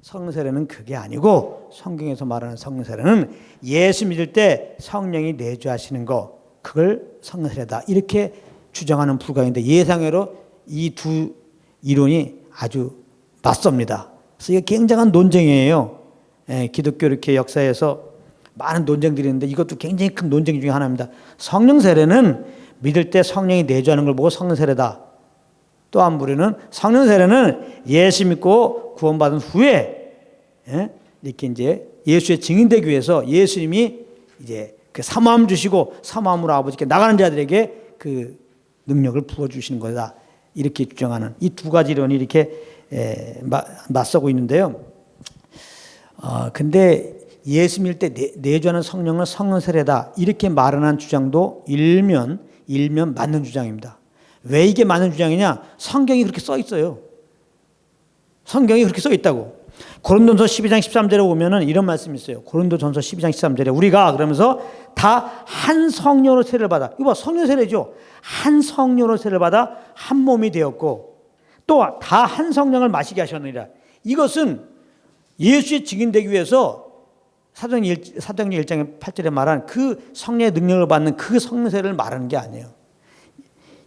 성령 세례는 그게 아니고, 성경에서 말하는 성령 세례는 예수 믿을 때 성령이 내주하시는 거, 그걸 성령 세례다 이렇게 주장하는 불가인데, 예상외로 이 두 이론이 아주 맞섭니다. 그래서 이게 굉장한 논쟁이에요. 기독교 이렇게 역사에서 많은 논쟁들이 있는데 이것도 굉장히 큰 논쟁 중에 하나입니다. 성령 세례는 믿을 때 성령이 내주하는 걸 보고 성령 세례다. 또 한 부류는 성령 세례는 예수 믿고 구원받은 후에 이렇게 이제 예수의 증인되기 위해서 예수님이 이제 그 사모함 주시고 사모함으로 아버지께 나가는 자들에게 그 능력을 부어 주시는 거다. 이렇게 주장하는 이 두 가지 이론이 이렇게 맞서고 있는데요. 근데 예수 믿을 때 내주하는 성령은 성령 세례다 이렇게 말하는 주장도 일면 맞는 주장입니다. 왜 이게 맞는 주장이냐? 성경이 그렇게 써 있어요. 성경이 그렇게 써 있다고. 고린도전서 12장 13절에 보면은 이런 말씀이 있어요. 고린도전서 12장 13절에 우리가 그러면서 다 한 성령으로 세례를 받아. 이거 봐, 성령 세례죠. 한 성령으로 세례를 받아 한 몸이 되었고 또 다 한 성령을 마시게 하셨느니라. 이것은 예수의 증인되기 위해서 사도행전 1장의 8절에 말한 그 성령의 능력을 받는 그 성령 세례를 말하는 게 아니에요.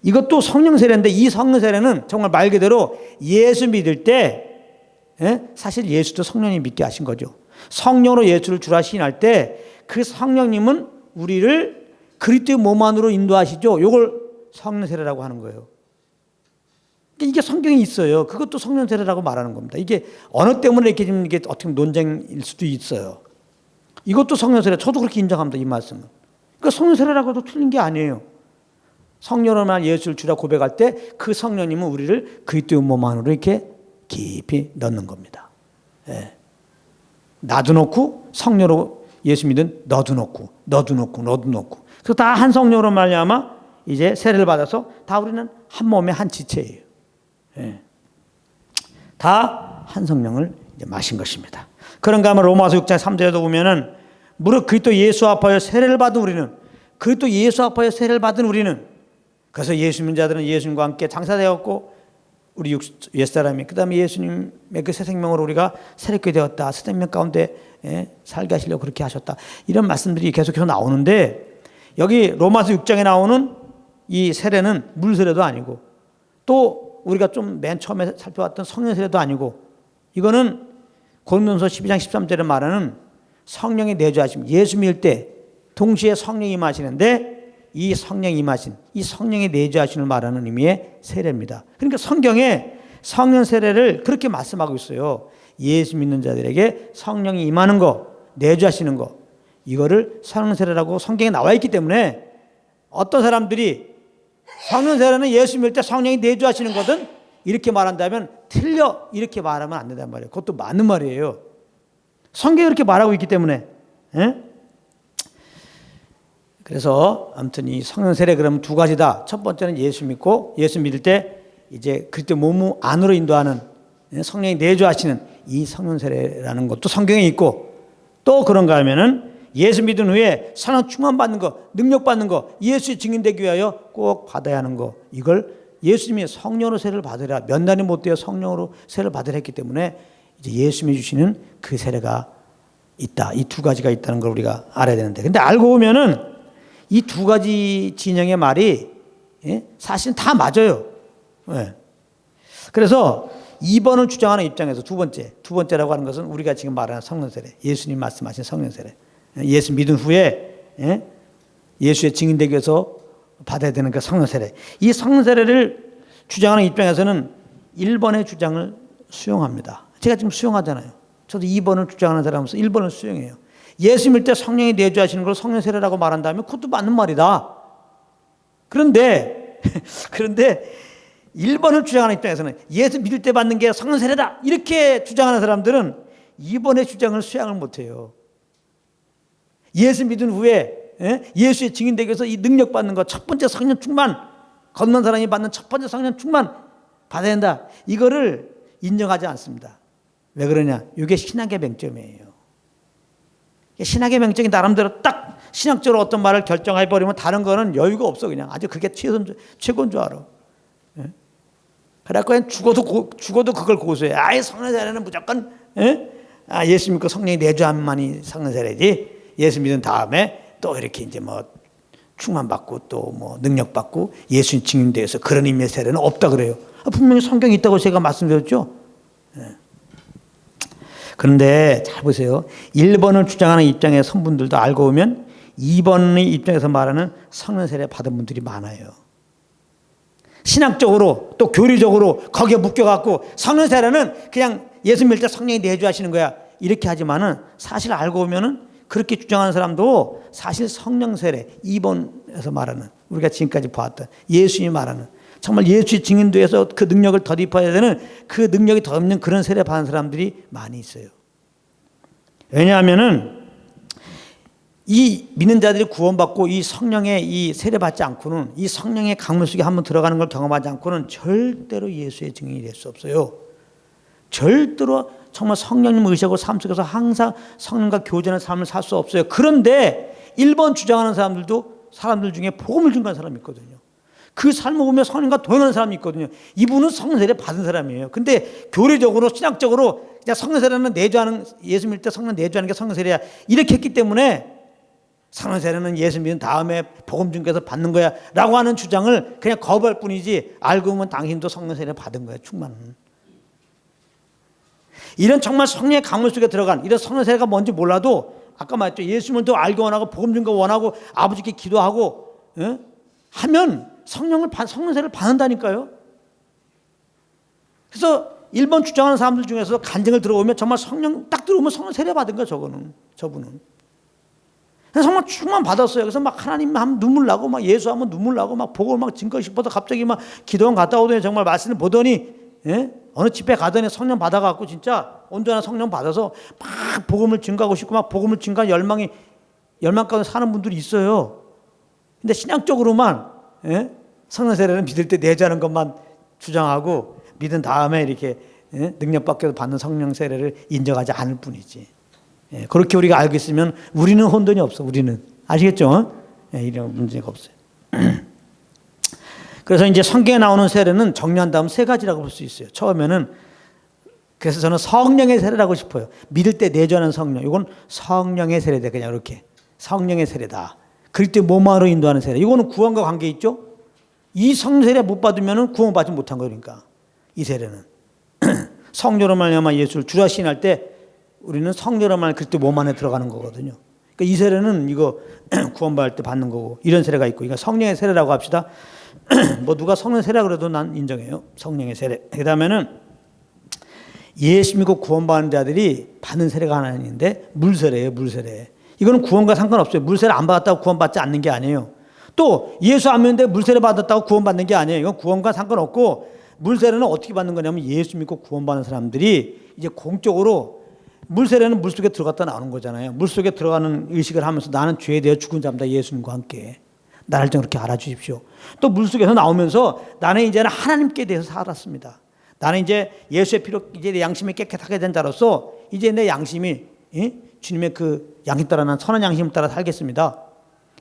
이것도 성령 세례인데 이 성령 세례는 정말 말 그대로 예수 믿을 때 사실 예수도 성령님 믿게 하신 거죠. 성령으로 예수를 주라 시인할 때 그 성령님은 우리를 그리스도의 몸 안으로 인도하시죠. 이걸 성령 세례라고 하는 거예요. 이게 성경에 있어요. 그것도 성령 세례라고 말하는 겁니다. 이게 언어 때문에 이렇게 지금 이게 어떻게 논쟁일 수도 있어요. 이것도 성령 세례. 저도 그렇게 인정합니다. 이 말씀은. 그러니까 성령 세례라고도 틀린 게 아니에요. 성령으로만 예수를 주라 고백할 때 그 성령님은 우리를 그리스도의 몸 안으로 이렇게 깊이 넣는 겁니다. 나도 넣고 성령으로 예수 믿은 너도 넣고 너도 넣고 너도 넣고 그래서 다 한 성령으로 말미암아 이제 세례를 받아서 다 우리는 한 몸의 한 지체예요. 다 한 성령을 이제 마신 것입니다. 그런가 하면 로마서 6장 3절에도 보면은 무릇 그리스도 예수 앞하여 세례를 받은 우리는 그리스도 예수 앞하여 세례를 받은 우리는 그래서 예수 믿는 자들은 예수님과 함께 장사되었고 우리 옛사람이 그 다음에 예수님의 그 새 생명으로 우리가 새롭게 되었다. 새 생명 가운데 살게 하시려고 그렇게 하셨다. 이런 말씀들이 계속해서 나오는데 여기 로마서 6장에 나오는 이 세례는 물 세례도 아니고 또 우리가 좀 맨 처음에 살펴봤던 성령 세례도 아니고 이거는 고린도전서 12장 13절에 말하는 성령의 내주하심 예수 믿을 때 동시에 성령이 임하시는데 이 성령이 임하신 이 성령의 내주하심을 말하는 의미의 세례입니다. 그러니까 성경에 성령 세례를 그렇게 말씀하고 있어요. 예수 믿는 자들에게 성령이 임하는 거 내주하시는 거, 이거를 성령 세례라고 성경에 나와 있기 때문에 어떤 사람들이 성령 세례는 예수 믿을 때 성령이 내주하시는 거든 이렇게 말한다면 틀려, 이렇게 말하면 안 된단 말이에요. 그것도 맞는 말이에요. 성경이 그렇게 말하고 있기 때문에. 예? 그래서 아무튼 이 성령 세례 그러면 두 가지다. 첫 번째는 예수 믿고, 예수 믿을 때 이제 그리스도 몸 안으로 인도하는 성령이 내주하시는 이 성령 세례라는 것도 성경에 있고, 또 그런가 하면은 예수 믿은 후에 성령 충만 받는 거, 능력 받는 거, 예수의 증인되기 위하여 꼭 받아야 하는 거, 이걸 예수님이 성령으로 세례를 받으라, 면단이 못 되어 성령으로 세례를 받으라 했기 때문에 이제 예수님이 주시는 그 세례가 있다. 이 두 가지가 있다는 걸 우리가 알아야 되는데, 근데 알고 보면은 이 두 가지 진영의 말이 사실은 다 맞아요. 그래서 2번을 주장하는 입장에서 두 번째라고 하는 것은 우리가 지금 말하는 성령 세례, 예수님 말씀하신 성령 세례, 예수 믿은 후에 예수의 증인되기 위해서 받아야 되는 그 성령 세례, 이 성령 세례를 주장하는 입장에서는 1번의 주장을 수용합니다. 제가 지금 수용하잖아요. 저도 2번을 주장하는 사람으로서 1번을 수용해요. 예수 믿을 때 성령이 내주하시는 걸 성령 세례라고 말한다면 그것도 맞는 말이다. 그런데 1번을 주장하는 입장에서는 예수 믿을 때 받는 게 성령 세례다, 이렇게 주장하는 사람들은 2번의 주장을 수용을 못해요. 예수 믿은 후에 예수의 증인되기 위해서 이 능력 받는 것, 첫 번째 성령 충만, 건넌 사람이 받는 첫 번째 성령 충만 받아야 된다, 이거를 인정하지 않습니다. 왜 그러냐? 이게 신학의 맹점이에요. 신학의 맹점이 나름대로 딱 신학적으로 어떤 말을 결정해버리면 다른 거는 여유가 없어. 그냥 아주 그게 최고인 줄 알아. 그래갖고 죽어도 그걸 고수해. 아예 성령 세례는 무조건 예수 믿고 성령이 내주함만이 성령 세례지, 예수 믿은 다음에 또 이렇게 이제 뭐 충만받고 또 뭐 능력받고 예수님 증인되어서 그런 의미의 세례는 없다 그래요. 분명히 성경에 있다고 제가 말씀드렸죠. 그런데 잘 보세요. 1번을 주장하는 입장의 성분들도 알고 보면 2번의 입장에서 말하는 성령 세례 받은 분들이 많아요. 신학적으로 또 교리적으로 거기에 묶여갖고 성령 세례는 그냥 예수 믿을 때 성령이 내주하시는 거야, 이렇게 하지만은 사실 알고 보면은 그렇게 주장하는 사람도 사실 성령 세례 2번에서 말하는, 우리가 지금까지 봐왔던 예수님이 말하는 정말 예수의 증인되어서 그 능력을 덧입어야 되는, 그 능력이 덧없는 그런 세례 받은 사람들이 많이 있어요. 왜냐하면은 이 믿는 자들이 구원받고 이 성령의 이 세례 받지 않고는, 이 성령의 강물 속에 한번 들어가는 걸 경험하지 않고는 절대로 예수의 증인이 될 수 없어요. 절대로 정말 성령님을 의지하고 삶 속에서 항상 성령과 교제하는 삶을 살 수 없어요. 그런데 1번 주장하는 사람들 중에 복음을 증거하는 사람이 있거든요. 그 삶을 보며 성령과 동행하는 사람이 있거든요. 이분은 성령 세례 받은 사람이에요. 근데 교리적으로 신학적으로 그냥 성령 세례는 내주하는, 예수 믿을 때 성령 내주하는 게 성령 세례야, 이렇게 했기 때문에 성령 세례는 예수 믿은 다음에 복음 증거해서 받는 거야 라고 하는 주장을 그냥 거부할 뿐이지, 알고 보면 당신도 성령 세례 받은 거야, 충만은. 이런 정말 성령의 강물 속에 들어간 이런 성령 세례가 뭔지 몰라도 아까 말했죠. 예수님을 더 알기 원하고 복음 증거 원하고 아버지께 기도하고 하면 성령 세례를 받는다니까요. 그래서 1번 주장하는 사람들 중에서 간증을 들어보면 정말 성령 딱 들어오면 성령 세례 받은 거야, 저분은. 정말 충만 받았어요. 그래서 막 하나님 하면 눈물 나고 막 예수 하면 눈물 나고 막 복음을 막 증거 싶어서 갑자기 막 기도원 갔다 오더니 정말 말씀을 보더니 어느 집회 가더니 성령 받아갖고 진짜 온전한 성령 받아서 막 복음을 증거하고 싶고 막 복음을 증거한 열망 가운데 사는 분들이 있어요. 근데 신학적으로만 성령 세례는 믿을 때 내주하는 것만 주장하고 믿은 다음에 이렇게 능력받게 받는 성령 세례를 인정하지 않을 뿐이지. 그렇게 우리가 알고 있으면 우리는 혼돈이 없어. 우리는 아시겠죠? 이런 문제가 없어요. 그래서 이제 성경에 나오는 세례는 정리한다면 세 가지라고 볼 수 있어요. 처음에는, 그래서 저는 성령의 세례라고 싶어요. 믿을 때 내주하는 성령, 이건 성령의 세례다. 그냥 이렇게 성령의 세례다. 그럴 때 몸으로 인도하는 세례, 이거는 구원과 관계 있죠. 이 성령 세례 못 받으면 구원받지 못한 거니까. 이 세례는 성령으로 말미암아 예수를 주라 시인할 때 우리는 성령으로 말미암아 그때 몸 안에 들어가는 거거든요. 그러니까 이 세례는 이거 구원받을 때 받는 거고, 이런 세례가 있고, 그러니까 성령의 세례라고 합시다. 뭐 누가 성령 세례 그래도 난 인정해요. 성령의 세례. 그다음에는 예수 믿고 구원받는 자들이 받는 세례가 하나 있는데 물세례예요. 물세례. 이거는 구원과 상관없어요. 물세례 안 받았다고 구원받지 않는 게 아니에요. 또 예수 안 믿는데 물세례 받았다고 구원받는 게 아니에요. 이건 구원과 상관없고, 물세례는 어떻게 받는 거냐면 예수 믿고 구원받는 사람들이 이제 공적으로, 물세례는 물속에 들어갔다 나오는 거잖아요. 물속에 들어가는 의식을 하면서 나는 죄에 대해 죽은 자입니다. 예수님과 함께. 나를 좀 그렇게 알아주십시오. 또 물속에서 나오면서 나는 이제는 하나님께 대해서 살았습니다. 나는 이제 예수의 피로 이제 내 양심이 깨끗하게 된 자로서 이제 내 양심이 주님의 그 양심 따라 난 선한 양심을 따라 살겠습니다.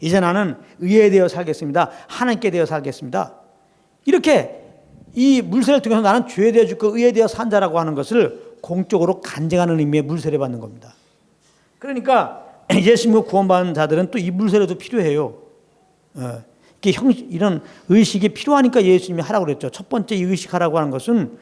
이제 나는 의에 대해 살겠습니다. 하나님께 대해 살겠습니다. 이렇게 이 물세례를 통해서 나는 죄에 대해 죽고 의에 대해 산 자라고 하는 것을 공적으로 간증하는 의미의 물세례 받는 겁니다. 그러니까 예수 믿고 구원받은 자들은 또 이 물세례도 필요해요. 이런 의식이 필요하니까 예수님이 하라고 그랬죠. 첫 번째 이 의식하라고 하는 것은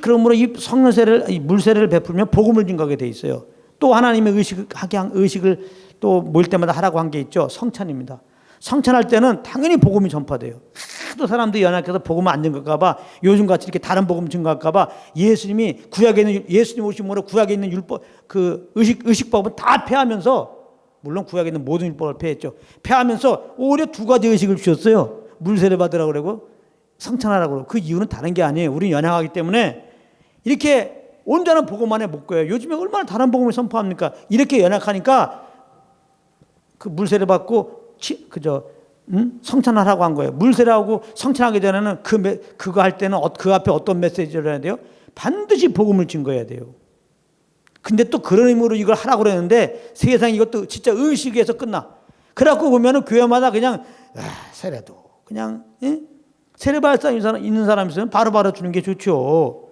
그러므로 이 성령 세례를, 이 물세례를 베풀면 복음을 증거하게 돼 있어요. 또 하나님의 의식을 또 모일 때마다 하라고 한 게 있죠. 성찬입니다. 성찬할 때는 당연히 복음이 전파돼요. 하도 사람들이 연약해서 복음을 안 증거할까봐, 요즘같이 이렇게 다른 복음 증거할까봐 예수님이 구약에 있는, 예수님 오심으로 구약에 있는 율법, 그 의식법은 다 폐하면서, 물론 구약에 있는 모든 율법을 폐했죠. 폐하면서 오히려 두 가지 의식을 주셨어요. 물세례 받으라고 그러고 성찬하라고 그러고. 그 이유는 다른 게 아니에요. 우리는 연약하기 때문에 이렇게 온전한 복음 안에 못 가요. 요즘에 얼마나 다른 복음을 선포합니까? 이렇게 연약하니까 그 물세례 받고 성찬하라고 한 거예요. 물세례하고 성찬하기 전에는 그거 할 때는 그 앞에 어떤 메시지를 해야 돼요? 반드시 복음을 증거해야 돼요. 근데 또 그런 의미로 이걸 하라고 그랬는데 세상 이것도 진짜 의식에서 끝나. 그래갖고 보면은 교회마다 그냥 세례도 그냥 세례 받을 사람 있는 사람이 있으면 바로바로 주는 게 좋죠.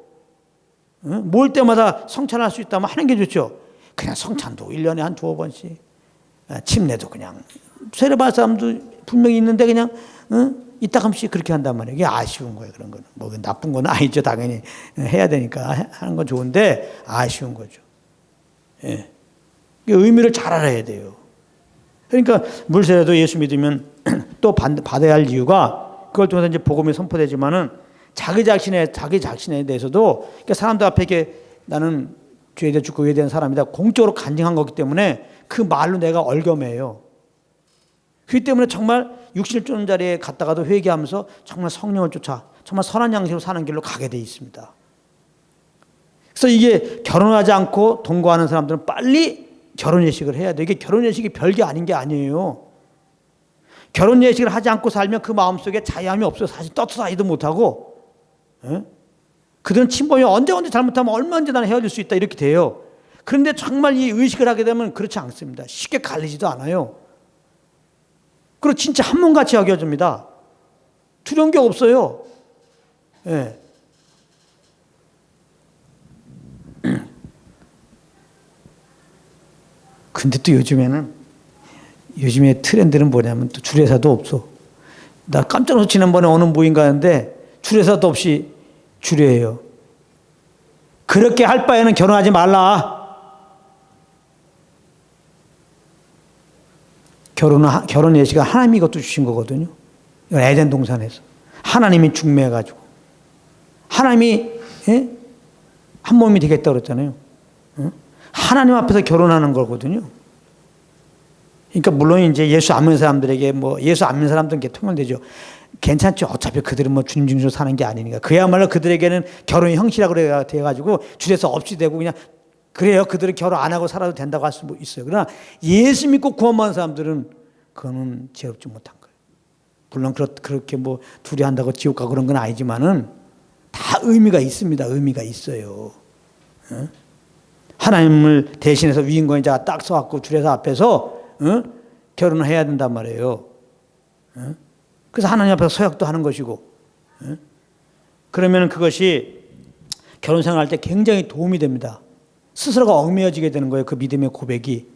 모일 때마다 성찬할 수 있다면 하는 게 좋죠. 그냥 성찬도 1년에 한 두어 번씩, 침례도 그냥, 세례 받을 사람도 분명히 있는데 그냥 이따금씩 그렇게 한단 말이에요. 이게 아쉬운 거예요. 그런 거는 뭐 나쁜 건 아니죠. 당연히 해야 되니까 하는 건 좋은데 아쉬운 거죠. 예. 의미를 잘 알아야 돼요. 그러니까 물세례도 예수 믿으면 또 받아야 할 이유가, 그걸 통해서 이제 복음이 선포되지만은 자기 자신에 대해서도, 그러니까 사람들 앞에 이렇게 나는 죄에 대해 죽고 의에 대한 사람이다 공적으로 간증한 거기 때문에 그 말로 내가 얼겨매요. 그렇기 때문에 정말 육신을 쫓는 자리에 갔다가도 회개하면서 정말 성령을 쫓아 정말 선한 양식으로 사는 길로 가게 돼 있습니다. 그래서 이게 결혼하지 않고 동거하는 사람들은 빨리 결혼 예식을 해야 돼요. 이게 결혼 예식이 별게 아닌 게 아니에요. 결혼 예식을 하지 않고 살면 그 마음속에 자유함이 없어요. 사실 떳떳하지도 못하고, 그들은 침범이 언제 잘못하면 얼마든지 나는 헤어질 수 있다 이렇게 돼요. 그런데 정말 이 의식을 하게 되면 그렇지 않습니다. 쉽게 갈리지도 않아요. 그리고 진짜 한 몸같이 여겨집니다. 두려운 게 없어요. 예. 근데 또 요즘에 트렌드는 뭐냐면 또 주례사도 없어. 나 깜짝 놀라서 지난번에 어느 모임 가는데 주례사도 없이 주례예요. 그렇게 할 바에는 결혼하지 말라. 결혼 예식은 하나님이 이것도 주신 거거든요. 이건 에덴 동산에서 하나님이 중매해가지고 하나님이 한 몸이 되겠다고 그랬잖아요. 하나님 앞에서 결혼하는 거거든요. 그러니까 물론 이제 예수 안 믿는 사람들에게 예수 안 믿는 사람들은 게 통용되죠. 괜찮죠. 어차피 그들은 주님 중심으로 사는 게 아니니까. 그야말로 그들에게는 결혼이 형식이라고 돼가지고 주례사 없이 되고 그냥 그래요. 그들은 결혼 안 하고 살아도 된다고 할 수 있어요. 그러나 예수 믿고 구원받은 사람들은 그거는 지혜롭지 못한 거예요. 물론 그렇게 둘이 한다고 지옥 가고 그런 건 아니지만은 다 의미가 있습니다. 의미가 있어요. 하나님을 대신해서 위인권자가 딱 서갖고 주례사 앞에서 결혼을 해야 된단 말이에요. 그래서 하나님 앞에서 서약도 하는 것이고, 그러면 그것이 결혼 생활할 때 굉장히 도움이 됩니다. 스스로가 얽매여지게 되는 거예요. 그 믿음의 고백이,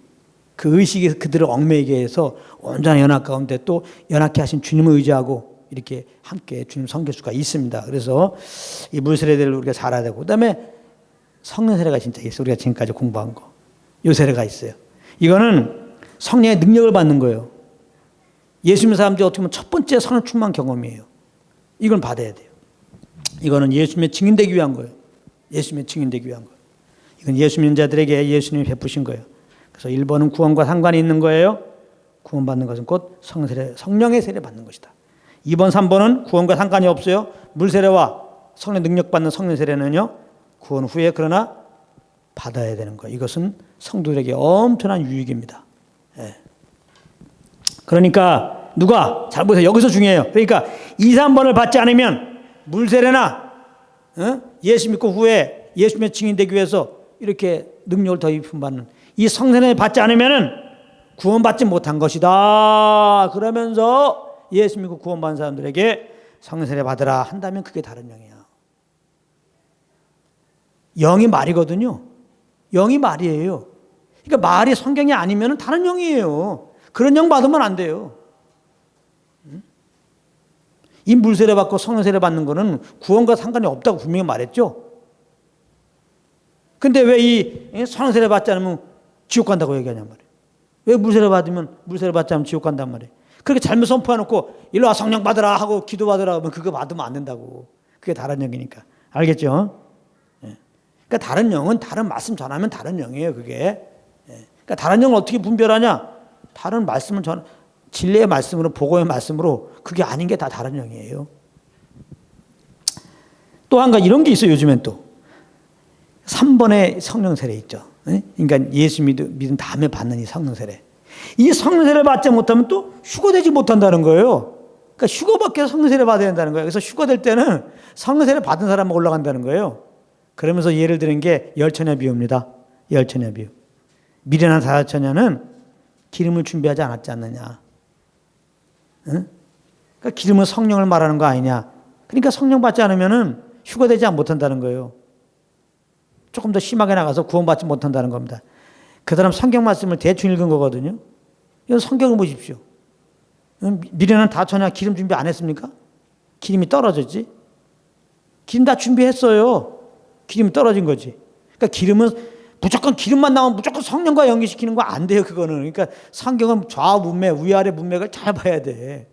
그 의식이 그들을 얽매이게 해서 온전한 연합 가운데 또 연합케 하신 주님을 의지하고 이렇게 함께 주님 섬길 수가 있습니다. 그래서 이 물세례를 우리가 잘 알아야 되고, 그다음에 성령 세례가 진짜 있어요. 우리가 지금까지 공부한 거. 요 세례가 있어요. 이거는 성령의 능력을 받는 거예요. 예수 믿는 사람들이 어떻게 보면 첫 번째 성령 충만 경험이에요. 이걸 받아야 돼요. 이거는 예수님의 증인되기 위한 거예요. 예수님의 증인되기 위한 거. 이건 예수 믿는 자들에게 예수님이 베푸신 거예요. 그래서 1번은 구원과 상관이 있는 거예요. 구원받는 것은 곧 성령의 세례 받는 것이다. 2번, 3번은 구원과 상관이 없어요. 물세례와 성령 능력받는 성령 세례는요, 구원 후에 그러나 받아야 되는 거예요. 이것은 성도들에게 엄청난 유익입니다. 예. 그러니까 누가, 잘 보세요. 여기서 중요해요. 그러니까 2, 3번을 받지 않으면 물세례나 예수 믿고 후에 예수님의 증인되기 위해서 이렇게 능력을 더 입힌받는 이 성세례를 받지 않으면 구원받지 못한 것이다. 그러면서 예수 믿고 구원받은 사람들에게 성세례 받으라 한다면 그게 다른 영이야. 영이 말이거든요. 영이 말이에요. 그러니까 말이 성경이 아니면 다른 영이에요. 그런 영 받으면 안 돼요. 이 물세례 받고 성세례 받는 거는 구원과 상관이 없다고 분명히 말했죠. 근데 왜 이 성세례 받지 않으면 지옥 간다고 얘기하냔 말이에요. 왜 물세례 받지 않으면 지옥 간단 말이에요. 그렇게 잘못 선포해놓고 일로 와 성령 받으라 하고 기도 받으라 하면 그거 받으면 안 된다고. 그게 다른 영이니까. 알겠죠? 예. 그러니까 다른 영은 다른 말씀 전하면 다른 영이에요. 그게. 예. 그러니까 다른 영을 어떻게 분별하냐? 다른 말씀을 진리의 말씀으로 복음의 말씀으로 그게 아닌 게 다 다른 영이에요. 또 한 가지 이런 게 있어요. 요즘엔 또 3번의 성령 세례 있죠. 그러니까 예수 믿은 다음에 받는 이 성령 세례. 이 성령 세례 받지 못하면 또 휴거되지 못한다는 거예요. 그러니까 휴거받기 위해서 성령 세례 받아야 된다는 거예요. 그래서 휴거될 때는 성령 세례 받은 사람만 올라간다는 거예요. 그러면서 예를 드는 게 열처녀 비유입니다. 열처녀 비유. 미련한 사자처녀는 기름을 준비하지 않았지 않느냐. 응? 그러니까 기름은 성령을 말하는 거 아니냐. 그러니까 성령 받지 않으면은 휴거되지 못한다는 거예요. 조금 더 심하게 나가서 구원받지 못한다는 겁니다. 그 사람 성경 말씀을 대충 읽은 거거든요. 이건 성경을 보십시오. 미련한 다처녀 기름 준비 안 했습니까? 기름이 떨어졌지. 기름 다 준비했어요. 기름이 떨어진 거지. 그러니까 기름은 무조건 기름만 나오면 무조건 성령과 연결시키는 거 안 돼요. 그거는. 그러니까 성경은 좌우 문맥, 위아래 문맥을 잘 봐야 돼.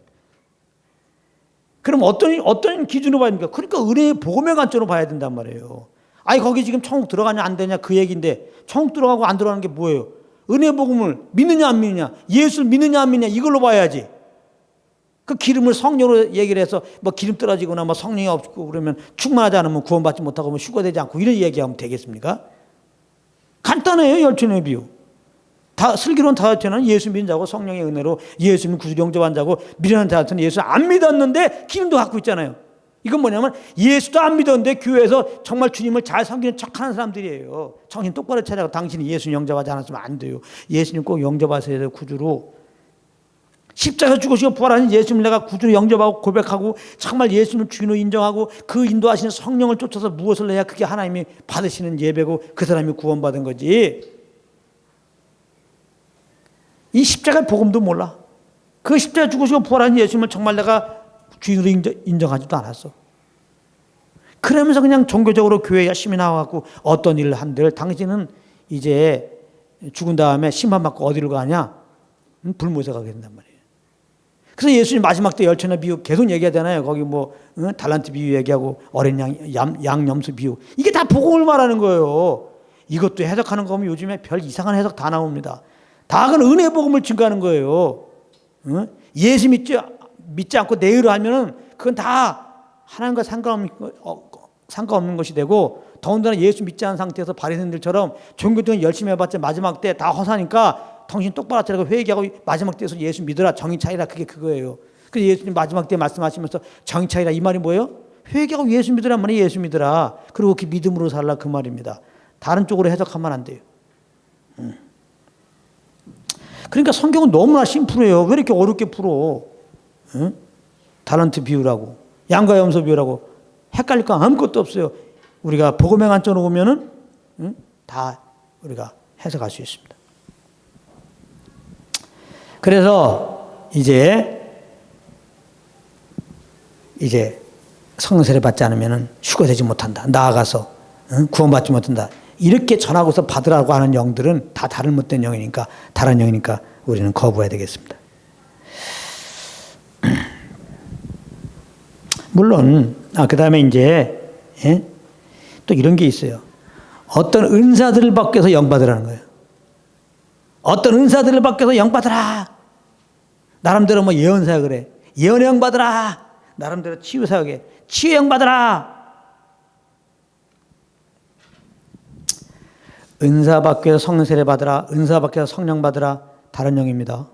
그럼 어떤 기준으로 봐야 됩니까? 그러니까 은혜의 복음의 관점으로 봐야 된단 말이에요. 아니 거기 지금 천국 들어가냐 안 되냐 그 얘기인데 천국 들어가고 안 들어가는 게 뭐예요? 은혜 복음을 믿느냐 안 믿느냐, 예수를 믿느냐 안 믿느냐 이걸로 봐야지. 그 기름을 성령으로 얘기를 해서 뭐 기름 떨어지거나 뭐 성령이 없고 그러면 충만하지 않으면 구원받지 못하고 뭐 휴거되지 않고 이런 얘기하면 되겠습니까? 간단해요. 열처녀의 비유. 슬기로운 다처녀는 예수 믿는 자고 성령의 은혜로 예수님 구주 영접한 자고 미련한 다처녀는 예수 안 믿었는데 기름도 갖고 있잖아요. 이건 뭐냐면 예수도 안 믿었는데 교회에서 정말 주님을 잘 섬기는 척하는 사람들이에요. 정신 똑바로 차리고 당신이 예수 영접하지 않았으면 안 돼요. 예수님 꼭 영접하셔야 돼요. 구주로. 십자가 죽으시고 부활하신 예수님을 내가 구주로 영접하고 고백하고 정말 예수님을 주인으로 인정하고 그 인도하시는 성령을 쫓아서 무엇을 해야 그게 하나님이 받으시는 예배고 그 사람이 구원받은 거지. 이 십자가의 복음도 몰라. 그 십자가 죽으시고 부활하신 예수님을 정말 내가 주인으로 인정하지도 않았어. 그러면서 그냥 종교적으로 교회에 열심히 나와갖고 어떤 일을 한들 당신은 이제 죽은 다음에 심판받고 어디로 가냐? 불못에 가게 된단 말이에요. 그래서 예수님 마지막 때 열처녀 비유 계속 얘기하잖아요. 거기 뭐 달란트 비유 얘기하고 어린 양 염소 비유. 이게 다 복음을 말하는 거예요. 이것도 해석하는 거 보면 요즘에 별 이상한 해석 다 나옵니다. 다 그건 은혜 복음을 증거하는 거예요. 예수 믿지 않고 내의로 하면은 그건 다 하나님과 상관없는 것이 되고 더군다나 예수 믿지 않은 상태에서 바리새인들처럼 종교적인 열심히 해봤자 마지막 때 다 허사니까 정신 똑바로 차리고 회개하고 마지막 때에서 예수 믿으라 정의 차리라 그게 그거예요. 그래서 예수님 마지막 때 말씀하시면서 정의 차리라 이 말이 뭐예요? 회개하고 예수 믿으란 말이 예수 믿으라. 그리고 그 믿음으로 살라 그 말입니다. 다른 쪽으로 해석하면 안 돼요. 그러니까 성경은 너무나 심플해요. 왜 이렇게 어렵게 풀어? 달란트 비유라고 양과 염소 비유라고 헷갈릴 거 아무것도 없어요. 우리가 복음의 관점으로 보면은 다 우리가 해석할 수 있습니다. 그래서 이제 성령 세례 받지 않으면은 휴거되지 못한다. 나아가서 구원받지 못한다. 이렇게 전하고서 받으라고 하는 영들은 다 다른 못된 영이니까 다른 영이니까 우리는 거부해야 되겠습니다. 물론 그 다음에 이제 또 이런 게 있어요. 어떤 은사들을 받고서 영 받으라는 거예요. 어떤 은사들을 받고서 영 받으라. 나름대로 뭐 예언 사역을 해. 예언의 영 받으라. 나름대로 치유 사역에 치유의 영 받으라. 은사 받기 위해서 성령 세례 받으라. 은사 받기 위해서 성령 받으라. 다른 영입니다.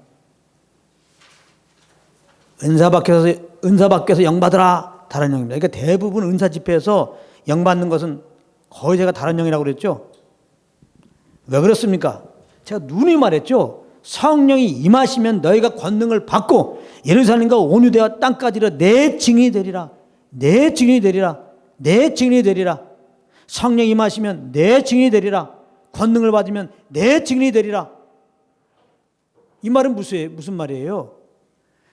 은사 받기 위해서 영 받으라. 다른 영입니다. 그러니까 대부분 은사 집회에서 영 받는 것은 거의 제가 다른 영이라고 그랬죠. 왜 그렇습니까? 제가 누누이 말했죠. 성령이 임하시면 너희가 권능을 받고 예루살렘과 온 유대와 땅까지로 내 증인이 되리라. 내 증인이 되리라. 내 증인이 되리라. 성령이 임하시면 내 증인이 되리라. 권능을 받으면 내 증인이 되리라. 이 말은 무슨 말이에요?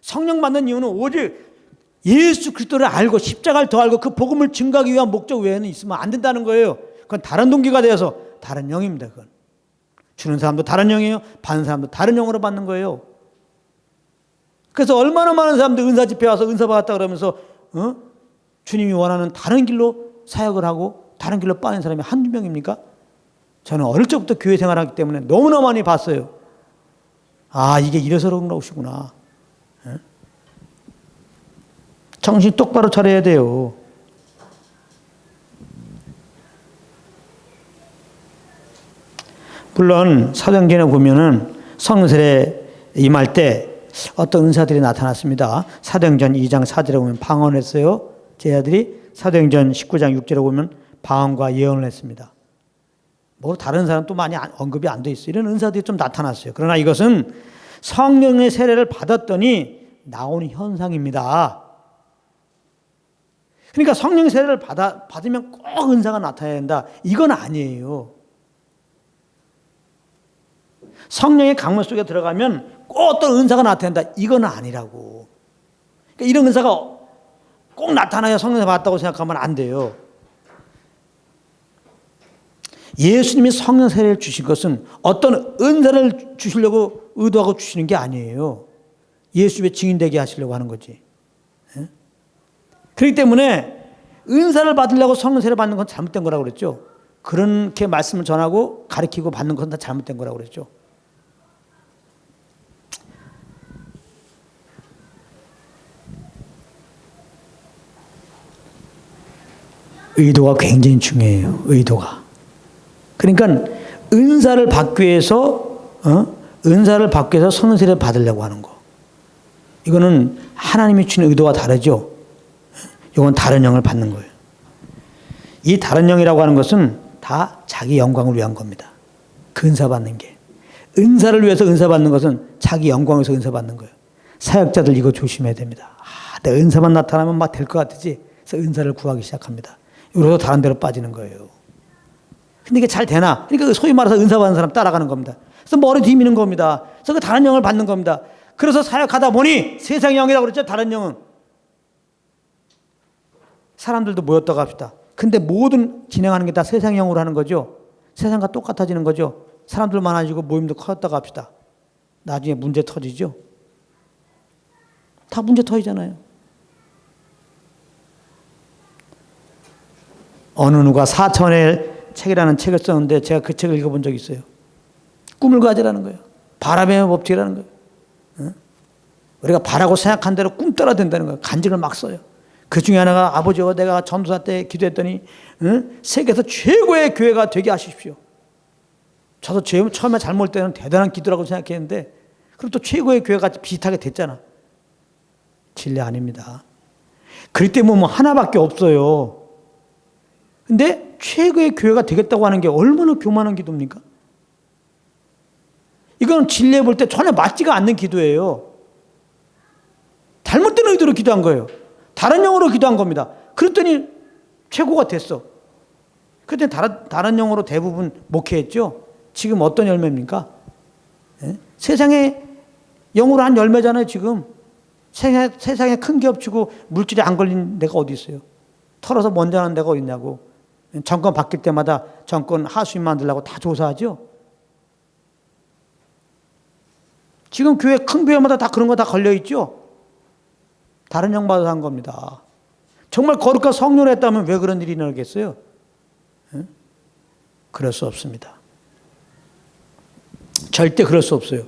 성령 받는 이유는 오직 예수 그리스도를 알고 십자가를 더 알고 그 복음을 증거하기 위한 목적 외에는 있으면 안 된다는 거예요. 그건 다른 동기가 되어서 다른 영입니다. 그건 주는 사람도 다른 영이에요. 받는 사람도 다른 영으로 받는 거예요. 그래서 얼마나 많은 사람들 은사 집회 와서 은사 받았다 그러면서 주님이 원하는 다른 길로 사역을 하고 다른 길로 빠진 사람이 한두 명입니까? 저는 어릴 적부터 교회 생활하기 때문에 너무나 많이 봤어요. 아, 이게 이래서 그런 것이구나. 정신 똑바로 차려야 돼요. 물론 사도행전에 보면은 성세례 임할 때 어떤 은사들이 나타났습니다. 사도행전 2장 4절에 보면 방언을 했어요. 제자들이 사도행전 19장 6절에 보면 방언과 예언을 했습니다. 뭐 다른 사람 또 많이 언급이 안 돼 있어요. 이런 은사들이 좀 나타났어요. 그러나 이것은 성령의 세례를 받았더니 나오는 현상입니다. 그러니까 성령 세례를 받으면 꼭 은사가 나타나야 된다. 이건 아니에요. 성령의 강물 속에 들어가면 꼭 어떤 은사가 나타난다. 이건 아니라고. 그러니까 이런 은사가 꼭 나타나야 성령을 받았다고 생각하면 안 돼요. 예수님이 성령 세례를 주신 것은 어떤 은사를 주시려고 의도하고 주시는 게 아니에요. 예수의 증인되게 하시려고 하는 거지. 그렇기 때문에 은사를 받으려고 성령 세례 받는 건 잘못된 거라고 그랬죠. 그렇게 말씀을 전하고 가르치고 받는 건 다 잘못된 거라고 그랬죠. 의도가 굉장히 중요해요. 의도가. 그러니까 은사를 받기 위해서 성령 세례를 받으려고 하는 거. 이거는 하나님이 주는 의도와 다르죠. 이건 다른 영을 받는 거예요. 이 다른 영이라고 하는 것은 다 자기 영광을 위한 겁니다. 그 은사 받는 게. 은사를 위해서 은사 받는 것은 자기 영광을 위해서 은사 받는 거예요. 사역자들 이거 조심해야 됩니다. 내 은사만 나타나면 막 될 것 같으지. 그래서 은사를 구하기 시작합니다. 이러서 다른 데로 빠지는 거예요. 근데 이게 잘 되나? 그러니까 소위 말해서 은사 받는 사람 따라가는 겁니다. 그래서 머리 뒤미는 겁니다. 그래서 그 다른 영을 받는 겁니다. 그래서 사역하다 보니 세상의 영이라고 그랬죠. 다른 영은. 사람들도 모였다고 합시다. 근데 모든 진행하는 게 다 세상의 영으로 하는 거죠. 세상과 똑같아지는 거죠. 사람들 많아지고 모임도 커졌다고 합시다. 나중에 문제 터지죠. 다 문제 터지잖아요. 어느 누가 4천의 책이라는 책을 썼는데 제가 그 책을 읽어본 적이 있어요. 꿈을 가지라는 거예요. 바람의 법칙이라는 거예요. 우리가 바라고 생각한 대로 꿈 따라 된다는 거예요. 간증을 막 써요. 그 중에 하나가 아버지와 내가 전도사 때 기도했더니 세계에서 최고의 교회가 되게 하십시오. 저도 처음에 잘 먹을 때는 대단한 기도라고 생각했는데 그리고 또 최고의 교회가 비슷하게 됐잖아. 진리 아닙니다. 그렇기 때문에 뭐 하나밖에 없어요. 근데 최고의 교회가 되겠다고 하는 게 얼마나 교만한 기도입니까? 이건 진리에 볼 때 전혀 맞지가 않는 기도예요. 잘못된 의도로 기도한 거예요. 다른 영어로 기도한 겁니다. 그랬더니 최고가 됐어. 그랬더니 다른 영어로 대부분 목회했죠. 지금 어떤 열매입니까? 세상에 영어로 한 열매잖아요. 지금 세상에 큰 기업 치고 물질이 안 걸린 데가 어디 있어요? 털어서 먼저 하는 데가 어디 있냐고. 정권 바뀔 때마다 정권 하수인 만들려고 다 조사하죠. 지금 교회 큰 교회마다 다 그런 거 다 걸려 있죠. 다른 영 받아서 한 겁니다. 정말 거룩한 성령을 했다면 왜 그런 일이 일어나겠어요? 그럴 수 없습니다. 절대 그럴 수 없어요.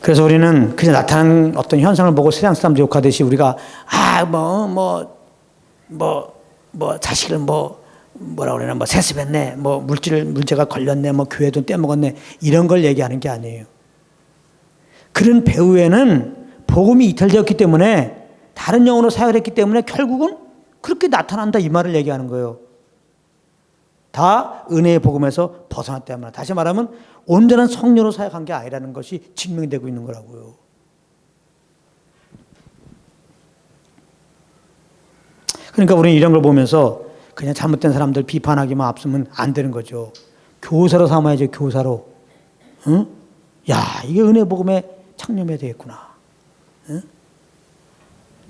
그래서 우리는 그냥 나타난 어떤 현상을 보고 세상 사람들 욕하듯이 우리가 자식을 뭐라 그러나 세습했네, 문제가 걸렸네, 교회 돈 떼먹었네, 이런 걸 얘기하는 게 아니에요. 그런 배후에는 복음이 이탈되었기 때문에 다른 영으로 사역을 했기 때문에 결국은 그렇게 나타난다, 이 말을 얘기하는 거예요. 다 은혜의 복음에서 벗어났다 말이야. 다시 말하면 온전한 성령으로 사역한 게 아니라는 것이 증명되고 있는 거라고요. 그러니까 우리는 이런 걸 보면서 그냥 잘못된 사람들 비판하기만 앞서면 안 되는 거죠. 교사로 삼아야죠. 교사로. 응? 야, 이게 은혜 복음에 창념해야 되겠구나. 응?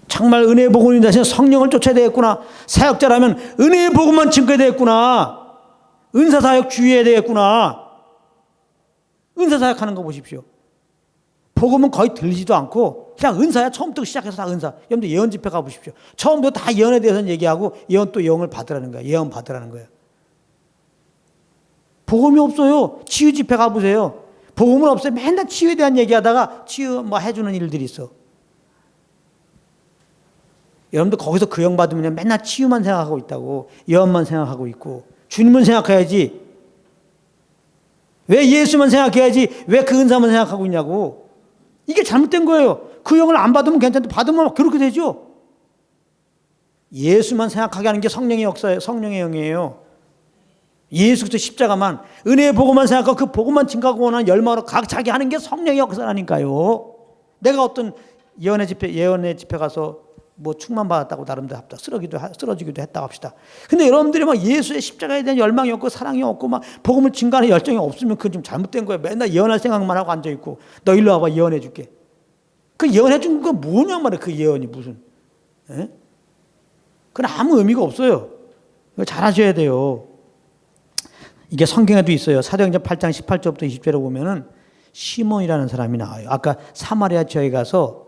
정말 은혜의 복음인 자신 성령을 쫓아야 되겠구나. 사역자라면 은혜의 복음만 증거해야 되겠구나. 은사사역 주의해야 되겠구나. 은사사역하는 거 보십시오. 복음은 거의 들리지도 않고 그냥 은사야. 처음부터 시작해서 다 은사. 여러분들 예언 집회 가보십시오. 처음부터 다 예언에 대해서 얘기하고 예언 또 영을 받으라는 거야. 예언 받으라는 거예요. 복음이 없어요. 치유 집회 가보세요. 복음은 없어요. 맨날 치유에 대한 얘기하다가 치유 해주는 일들이 있어. 여러분들 거기서 그 영 받으면 맨날 치유만 생각하고 있다고. 예언만 생각하고 있고. 주님은 생각해야지. 왜 예수만 생각해야지 왜 그 은사만 생각하고 있냐고. 이게 잘못된 거예요. 그 영을 안 받으면 괜찮은데 받으면 그렇게 되죠. 예수만 생각하게 하는 게 성령의 역사예요. 성령의 영이에요. 예수 그리스도 십자가만, 은혜의 복음만 생각하고 그 복음만 증가하고 원하는 열망으로 각자기 하는 게 성령의 역사라니까요. 내가 어떤 예언의 집회 가서 충만 받았다고 나름대로 쓰러지기도 했다고 합시다. 근데 여러분들이 예수의 십자가에 대한 열망이 없고 사랑이 없고 복음을 증가하는 열정이 없으면 그건 좀 잘못된 거예요. 맨날 예언할 생각만 하고 앉아있고, 너 일로 와봐, 예언해 줄게. 그 예언해 준 건 뭐냐 말이야. 그 예언이 무슨. 에? 그건 아무 의미가 없어요. 이거 잘 하셔야 돼요. 이게 성경에도 있어요. 사도행전 8장 18절부터 20절에 보면은 시몬이라는 사람이 나와요. 아까 사마리아 지역에 가서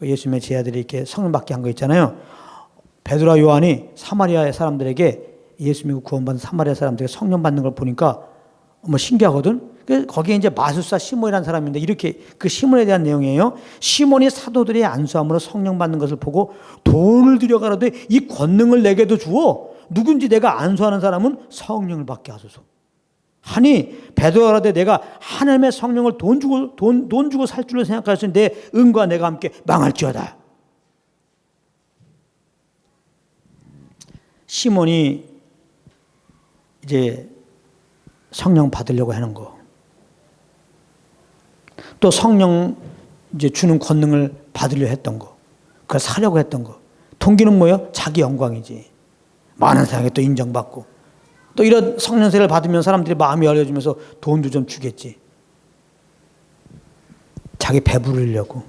예수님의 제자들이 이렇게 성령 받게 한 거 있잖아요. 베드로와 요한이 사마리아 사람들에게, 예수 믿고 구원받은 사마리아 사람들에게 성령 받는 걸 보니까 신기하거든. 거기에 이제 마술사 시몬이라는 사람인데, 이렇게 그 시몬에 대한 내용이에요. 시몬이 사도들의 안수함으로 성령 받는 것을 보고 돈을 들여 가로되 이 권능을 내게도 주어 누군지 내가 안수하는 사람은 성령을 받게 하소서 하니, 베드로가 가로되 내가 하나님의 성령을 돈 주고 살 줄로 생각하였으니 내 은과 내가 함께 망할지어다. 시몬이 이제 성령 받으려고 하는 거, 또 성령 이제 주는 권능을 받으려 했던 거, 그걸 사려고 했던 거, 동기는 뭐예요? 자기 영광이지. 많은 사람에게 또 인정받고, 또 이런 성령세를 받으면 사람들이 마음이 열려지면서 돈도 좀 주겠지. 자기 배부르려고.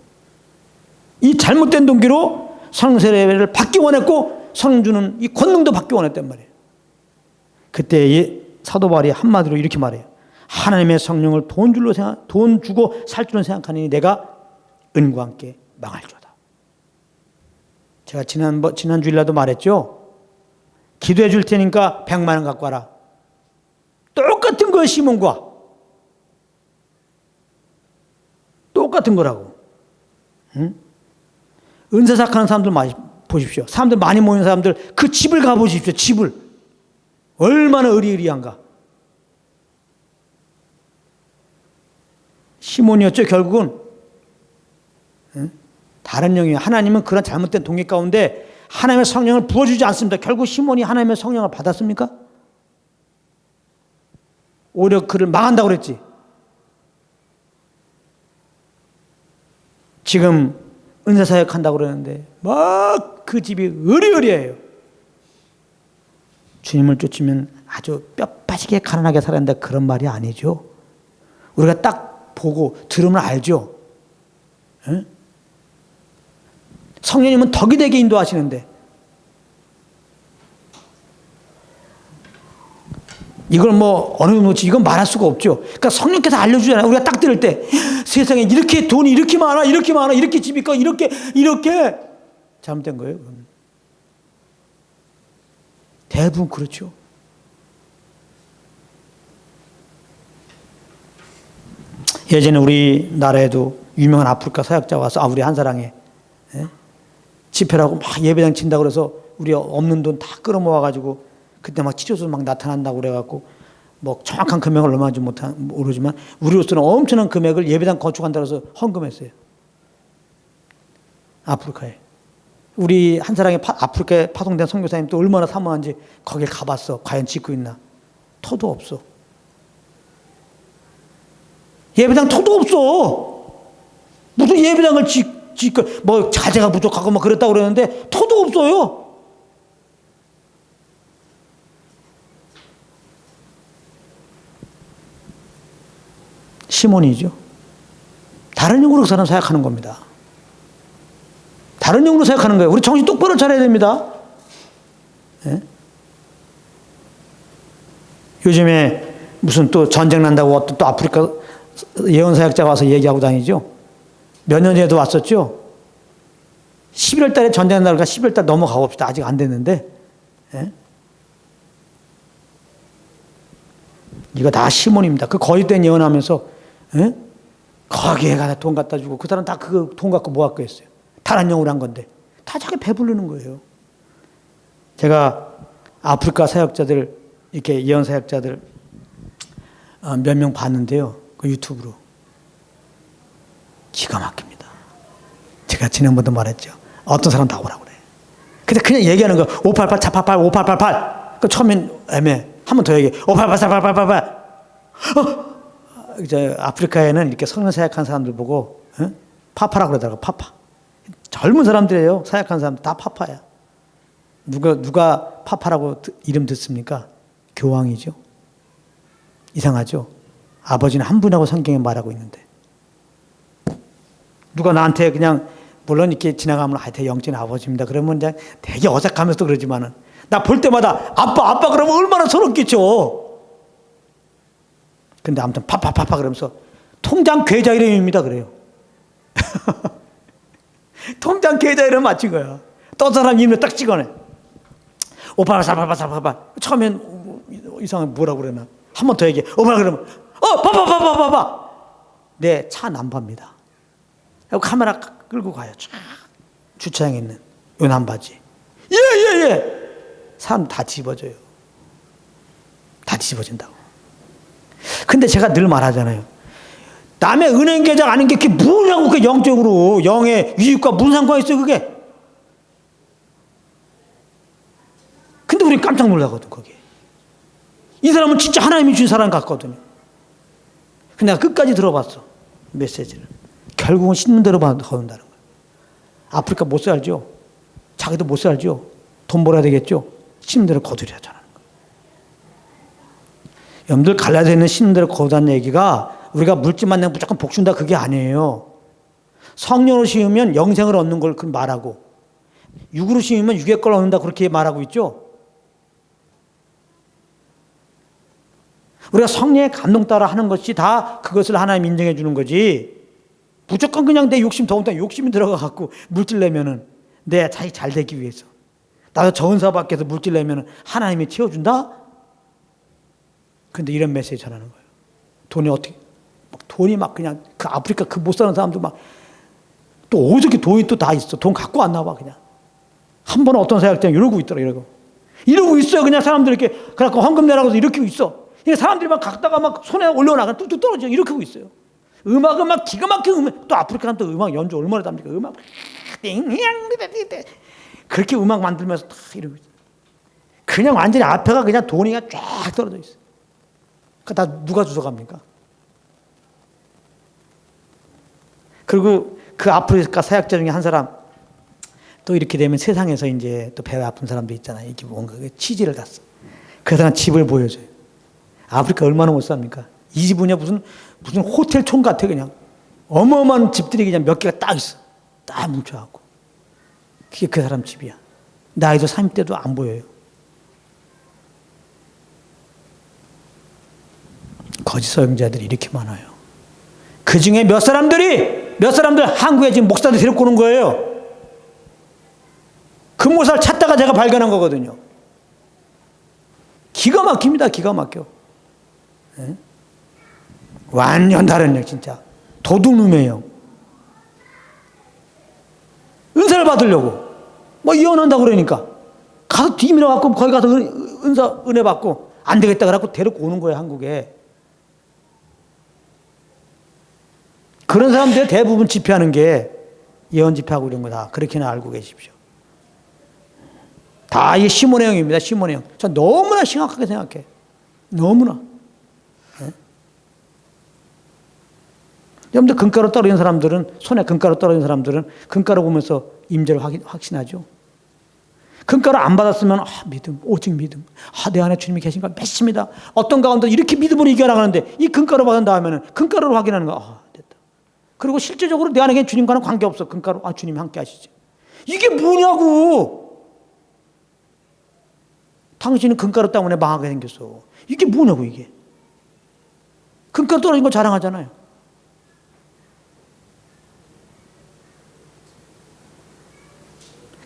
이 잘못된 동기로 성령세를 받기 원했고, 성령 주는 이 권능도 받기 원했단 말이에요. 그때 사도 바울이 한마디로 이렇게 말해요. 하나님의 성령을 돈 주고 살 줄은 생각하니 내가 은과 함께 망할지어다. 제가 지난 주일날도 말했죠. 기도해 줄 테니까 100만 원 갖고 와라. 똑같은 거예요. 시몬과 똑같은 거라고. 응? 은사삭하는 사람들 보십시오. 사람들 많이 모이는 사람들 그 집을 가보십시오. 집을 얼마나 의리의리한가. 시몬이었죠. 결국은. 응? 다른 영이에요. 하나님은 그런 잘못된 동기 가운데 하나님의 성령을 부어주지 않습니다. 결국 시몬이 하나님의 성령을 받았습니까? 오히려 그를 망한다고 그랬지. 지금 은사사역 한다고 그러는데 막 그 집이 의리의리해요. 주님을 쫓으면 아주 뼈 빠지게 가난하게 살아야 한다, 그런 말이 아니죠. 우리가 딱 보고 들으면 알죠. 에? 성령님은 덕이 되게 인도하시는데, 이걸 어느 정도지 이건 말할 수가 없죠. 그러니까 성령께서 알려주잖아요. 우리가 딱 들을 때 세상에 이렇게 돈이 이렇게 많아, 이렇게 집이 있고 이렇게 잘못된 거예요. 대부분 그렇죠. 예전에 우리나라에도 유명한 아프리카 사역자가 와서 우리 한사랑에 집회라고 막 예배당 친다고 그래서 우리 없는 돈 다 끌어모아가지고 그때 막 치료소 막 나타난다고 그래갖고 뭐 정확한 금액을 얼마인지 모르지만 우리로서는 엄청난 금액을 예배당 건축한다고 해서 헌금했어요. 아프리카에. 우리 한사랑에 아프리카에 파송된 선교사님 또 얼마나 사모한지 거길 가봤어. 과연 짓고 있나. 터도 없어. 예배당 터도 없어. 무슨 예배당을 짓고 뭐 자재가 부족하고 막 그랬다고 그러는데 터도 없어요. 시몬이죠. 다른 영으로 사람 생각하는 겁니다. 다른 영으로 생각하는 거예요. 우리 정신 똑바로 차려야 됩니다. 예? 요즘에 무슨 또 전쟁 난다고 어떤 또 아프리카 예언사역자가 와서 얘기하고 다니죠. 몇 년 전에도 왔었죠. 11월 달에 전쟁 난다니까 11월 달 넘어가 봅시다. 아직 안 됐는데. 예? 이거 다 시몬입니다. 그 거짓된 예언하면서 예? 거기에 가서 돈 갖다 주고 그 사람 다 그 돈 갖고 뭐 갖고 했어요. 다른 영으로 한 건데 다 자기 배부르는 거예요. 제가 아프리카 사역자들 이렇게 예언 사역자들 몇 명 봤는데요. 그 유튜브로 기가 막힙니다. 제가 지난번도 말했죠. 어떤 사람 나오라고 그래. 근데 그냥 얘기하는 거 588 488 5888 그 처음엔 애매해. 한 번 더 얘기해. 588 488 이제 아프리카에는 이렇게 성령 사역한 사람들 보고 파파라고 그러더라고. 파파. 젊은 사람들이에요. 사역한 사람들 다 파파야. 누가 파파라고 이름 듣습니까? 교황이죠. 이상하죠. 아버지는 한 분이라고 성경에 말하고 있는데 누가 나한테 그냥 물론 이렇게 지나가면 하여튼 영적인 아버지입니다. 그러면 그냥 되게 어색하면서도 그러지만은 나 볼 때마다 아빠 그러면 얼마나 서럽겠죠. 근데 아무튼 파파파파 그러면서 통장 계좌 이름입니다. 그래요. 통장 계좌 이름 맞힌 거야. 또 사람 이름을 딱 찍어내. 588 처음엔 이상하게 뭐라고 그러나 한 번 더 얘기해. 588 그러면 파파파파파파 내 차 남바입니다. 카메라 끌고 가요. 쫙 주차장에 있는 요 남바지. 예. 사람 다 뒤집어져요. 다 뒤집어진다고. 근데 제가 늘 말하잖아요. 남의 은행 계좌 아닌 게 그게 뭐냐고. 그게 영적으로 영의 위익과 무슨 상관이 있어요 그게. 근데 우린 깜짝 놀라거든 거기에. 이 사람은 진짜 하나님이 주신 사람 같거든요. 근데 내가 끝까지 들어봤어 메시지를. 결국은 씻는 대로 거둔다는 거예요. 아프리카 못 살죠. 자기도 못 살죠. 돈 벌어야 되겠죠. 씻는 대로 거두려잖아. 여러분들 갈라디아에 있는 씻는 대로 거두다는 얘기가 우리가 물질만 내면 무조건 복 준다 그게 아니에요. 성령으로 씌우면 영생을 얻는 걸 말하고 육으로 씌우면 육의 걸 얻는다 그렇게 말하고 있죠. 우리가 성령의 감동 따라 하는 것이 다 그것을 하나님 인정해 주는 거지. 무조건 그냥 내 욕심 더군다나 욕심이 들어가 갖고 물질 내면은 내 자기 잘 되기 위해서 나도 저 은사 밖에서 물질 내면은 하나님이 채워준다. 근데 이런 메시지 전하는 거예요. 돈이 어떻게 돈이 막 그냥 그 아프리카 그 못 사는 사람도 막 또 어떻게 돈이 또 다 있어. 돈 갖고 안 나와 그냥. 한 번은 어떤 사역자가 이러고 있더라. 이러고 있어요. 그냥 사람들 이렇게 그래갖고 헌금 내라고 해서 이렇게 있어. 사람들이 막 갖다가 막 손에 올려나가 뚝뚝 떨어져 이렇게 하고 있어요. 음악은 막 기가 막힌 음악. 또 아프리카는 또 음악 연주 얼마나 답니까? 음악 그렇게 음악 만들면서 다 이러고 있어요. 그냥 완전히 앞에가 그냥 돈이 쫙 떨어져 있어요. 다 누가 주워갑니까? 그리고 그 아프리카 사역자 중에 한 사람 또 이렇게 되면 세상에서 이제 또 배가 아픈 사람도 있잖아요. 이렇게 뭔가 치질을 탔어. 그 사람 집을 보여줘요. 아프리카 얼마나 못 삽니까? 이 집은요 무슨 호텔 촌 같아 그냥. 어마어마한 집들이 그냥 몇 개가 딱 있어. 딱 뭉쳐갖고. 그게 그 사람 집이야. 나이도 30대도 안 보여요. 거짓 서영자들이 이렇게 많아요. 그 중에 몇 사람들 한국에 지금 목사들 데리고 오는 거예요. 그 목사를 찾다가 제가 발견한 거거든요. 기가 막힙니다. 기가 막혀. 예? 완전 다른 영, 진짜. 도둑놈의 영. 은사를 받으려고. 뭐 이혼한다고 그러니까. 가서 뒤밀어 갖고 거기 가서 은혜 받고 안 되겠다 그래갖고 데리고 오는 거예요, 한국에. 그런 사람들 대부분 집회하는 게 예언 집회하고 이런 거 다 그렇게는 알고 계십시오. 다 이게 시몬의 영입니다. 시몬의 영. 전 너무나 심각하게 생각해. 너무나. 네? 여러분들 금가루 떨어진 사람들은, 손에 금가루 떨어진 사람들은 금가루 보면서 임재를 확신하죠. 금가루 안 받았으면 믿음, 오직 믿음. 내 안에 주님이 계신가 믿습니다. 어떤 가운데 이렇게 믿음으로 이겨나가는데 이 금가루 받은 다음에는 금가루를 확인하는 거야. 됐다. 그리고 실제적으로 내 안에 주님과는 관계없어. 금가루, 주님이 함께 하시죠. 이게 뭐냐고. 당신은 금가루 때문에 망하게 생겼어. 이게 뭐냐고 이게. 금가루 떨어진 거 자랑하잖아요.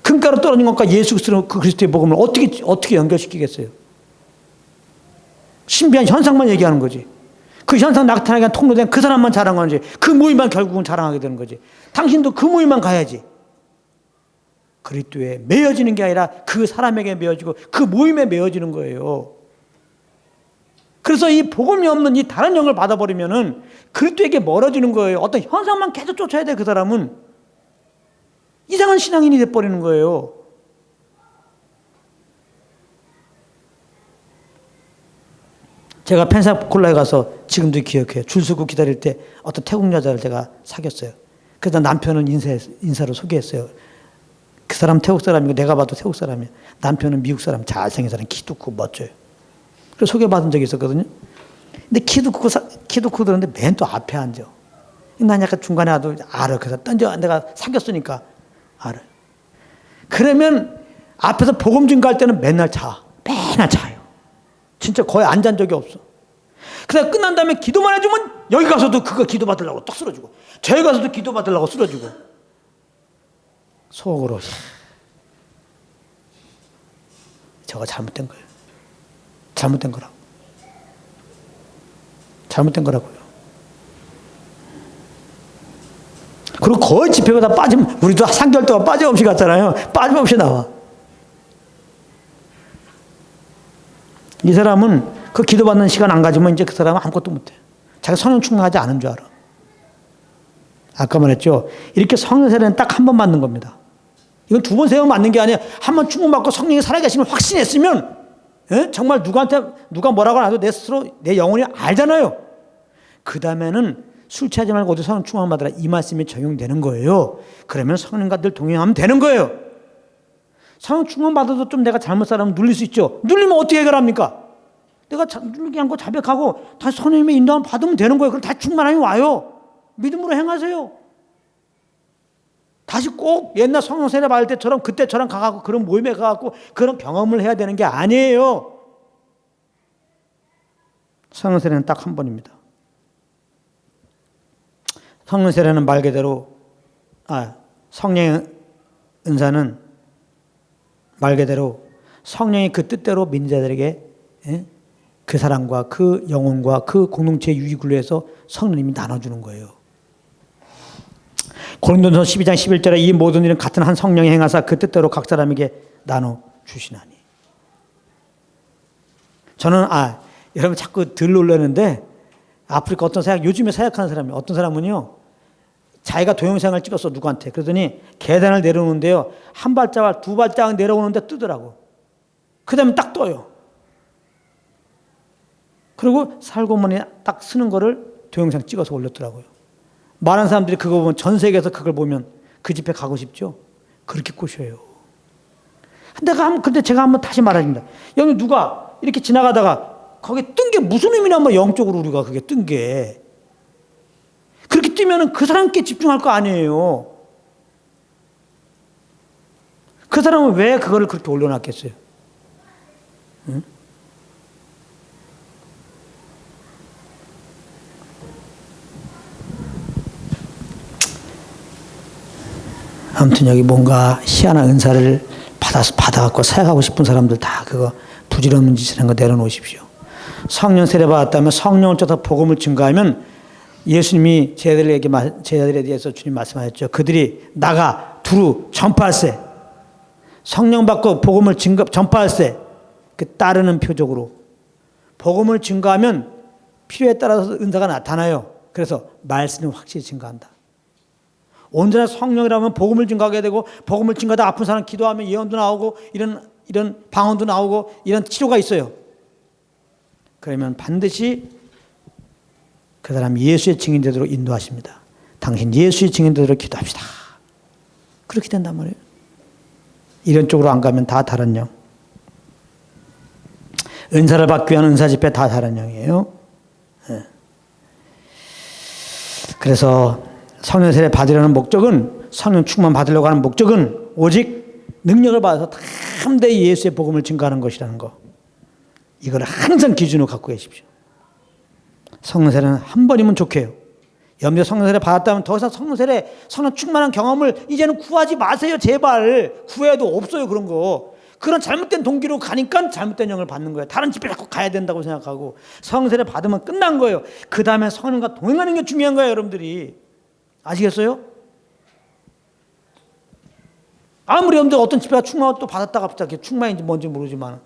금가루 떨어진 것과 예수 그리스도의 복음을 어떻게 연결시키겠어요? 신비한 현상만 얘기하는 거지. 그 현상 나타나게 한 통로된 그 사람만 자랑하는 거지. 그 모임만 결국은 자랑하게 되는 거지. 당신도 그 모임만 가야지. 그리스도에 매여지는 게 아니라 그 사람에게 매여지고 그 모임에 매여지는 거예요. 그래서 이 복음이 없는 이 다른 영을 받아버리면은 그리스도에게 멀어지는 거예요. 어떤 현상만 계속 쫓아야 돼. 그 사람은 이상한 신앙인이 돼버리는 거예요. 제가 펜사콜라에 가서 지금도 기억해요. 줄 서고 기다릴 때 어떤 태국 여자를 제가 사귀었어요. 그래서 남편은 인사로 소개했어요. 그 사람 태국 사람이고 내가 봐도 태국 사람이야. 남편은 미국 사람, 잘생긴 사람, 키도 크고 멋져요. 그래서 소개받은 적이 있었거든요. 근데 키도 크고 그러는데 맨 또 앞에 앉아. 난 약간 중간에 와도 알아. 그래서 내가 사귀었으니까 알아요. 그러면 앞에서 복음 증거할 때는 맨날 자요. 진짜 거의 앉은 적이 없어. 그래서 끝난 다음에 기도만 해주면 여기 가서도 그거 기도 받으려고 딱 쓰러지고 저기 가서도 기도 받으려고 쓰러지고 속으로 저거 잘못된 거예요. 잘못된 거라고요. 그리고 거의 집회가 다 빠지면 우리도 3개월 동안 빠짐없이 갔잖아요. 빠짐없이 나와. 이 사람은 그 기도받는 시간 안 가지면 이제 그 사람은 아무것도 못해. 자기 성령 충만하지 않은 줄 알아. 아까 말했죠. 이렇게 성령 세례는 딱 한 번 맞는 겁니다. 이건 2번, 3번 맞는 게 아니라 한 번 충만받고 성령이 살아계시면 확신했으면 정말 누가 뭐라고 해도 내 스스로 내 영혼이 알잖아요. 그 다음에는 술 취하지 말고 어디 성령 충만 받으라 이 말씀이 적용되는 거예요. 그러면 성령과 늘 동행하면 되는 거예요. 성령 충만 받아도 좀 내가 잘못 살아면 눌릴 수 있죠. 눌리면 어떻게 해결합니까? 내가 눌리게 한 거 자백하고 다시 성령님의 인도함을 받으면 되는 거예요. 그럼 다시 충만함이 와요. 믿음으로 행하세요. 다시 꼭 옛날 성령 세례 받을 때처럼 그때처럼 가갖고 그런 모임에 가갖고 그런 경험을 해야 되는 게 아니에요. 성령 세례는 딱 한 번입니다. 성령 세례는 말 그대로 성령의 은사는 말 그대로 성령이 그 뜻대로 믿는 자들에게 그 사랑과 그 영혼과 그 공동체의 유익을 위해서 성령님이 나눠주는 거예요. 고린도전서 12장 11절에 이 모든 일은 같은 한 성령이 행하사 그 뜻대로 각 사람에게 나눠주시나니. 저는 여러분 자꾸 들 놀라는데 아프리카 어떤 요즘에 사역하는 사람이 어떤 사람은요 자기가 동영상을 찍었어 누구한테. 그러더니 계단을 내려오는데요 한 발자국 2발자국 내려오는데 뜨더라고. 그 다음에 딱 떠요. 그리고 살고문이 딱 쓰는 거를 동영상 찍어서 올렸더라고요. 많은 사람들이 그거 보면 전 세계에서 그걸 보면 그 집에 가고 싶죠. 그렇게 꼬셔요. 근데 제가 한번 다시 말해줍니다. 여기 누가 이렇게 지나가다가 거기 뜬 게 무슨 의미냐 뭐 영적으로 우리가 그게 뜬 게 그렇게 뜨면은 그 사람께 집중할 거 아니에요. 그 사람은 왜 그거를 그렇게 올려놨겠어요? 응? 아무튼 여기 뭔가 희한한 은사를 받아갖고 사역하고 싶은 사람들 다 그거 부질없는 짓을 하는 거 내려놓으십시오. 성령 세례 받았다면 성령을 쫓아 복음을 증거하면 예수님이 제자들에 대해서 주님 말씀하셨죠. 그들이 나가 두루 전파할세. 성령 받고 복음을 전파할세. 그 따르는 표적으로 복음을 증거하면 필요에 따라서 은사가 나타나요. 그래서 말씀을 확실히 증거한다. 온전한 성령이라면 복음을 증거하게 되고 복음을 증거하다 아픈 사람 기도하면 예언도 나오고 이런 방언도 나오고 이런 치료가 있어요. 그러면 반드시 그 사람 예수의 증인되도록 인도하십니다. 당신 예수의 증인되도록 기도합시다. 그렇게 된단 말이에요. 이런 쪽으로 안 가면 다 다른 영. 은사를 받기 위한 은사 집회 다 다른 영이에요. 그래서 성령 세례 받으려는 목적은, 성령 충만 받으려고 하는 목적은 오직 능력을 받아서 담대히 예수의 복음을 증거하는 것이라는 거. 이걸 항상 기준으로 갖고 계십시오. 성령 세례는 한 번이면 좋게요. 여러분들 성령 세례 받았다면 더 이상 성령 충만한 경험을 이제는 구하지 마세요. 제발. 구해도 없어요. 그런 거. 그런 잘못된 동기로 가니까 잘못된 영을 받는 거예요. 다른 집에 자꾸 가야 된다고 생각하고 성령 세례 받으면 끝난 거예요. 그 다음에 성령과 동행하는 게 중요한 거예요. 여러분들이. 아시겠어요? 아무리 여러분들 어떤 집회가 충만을 또 받았다가 갑자기 충만인지 뭔지 모르지만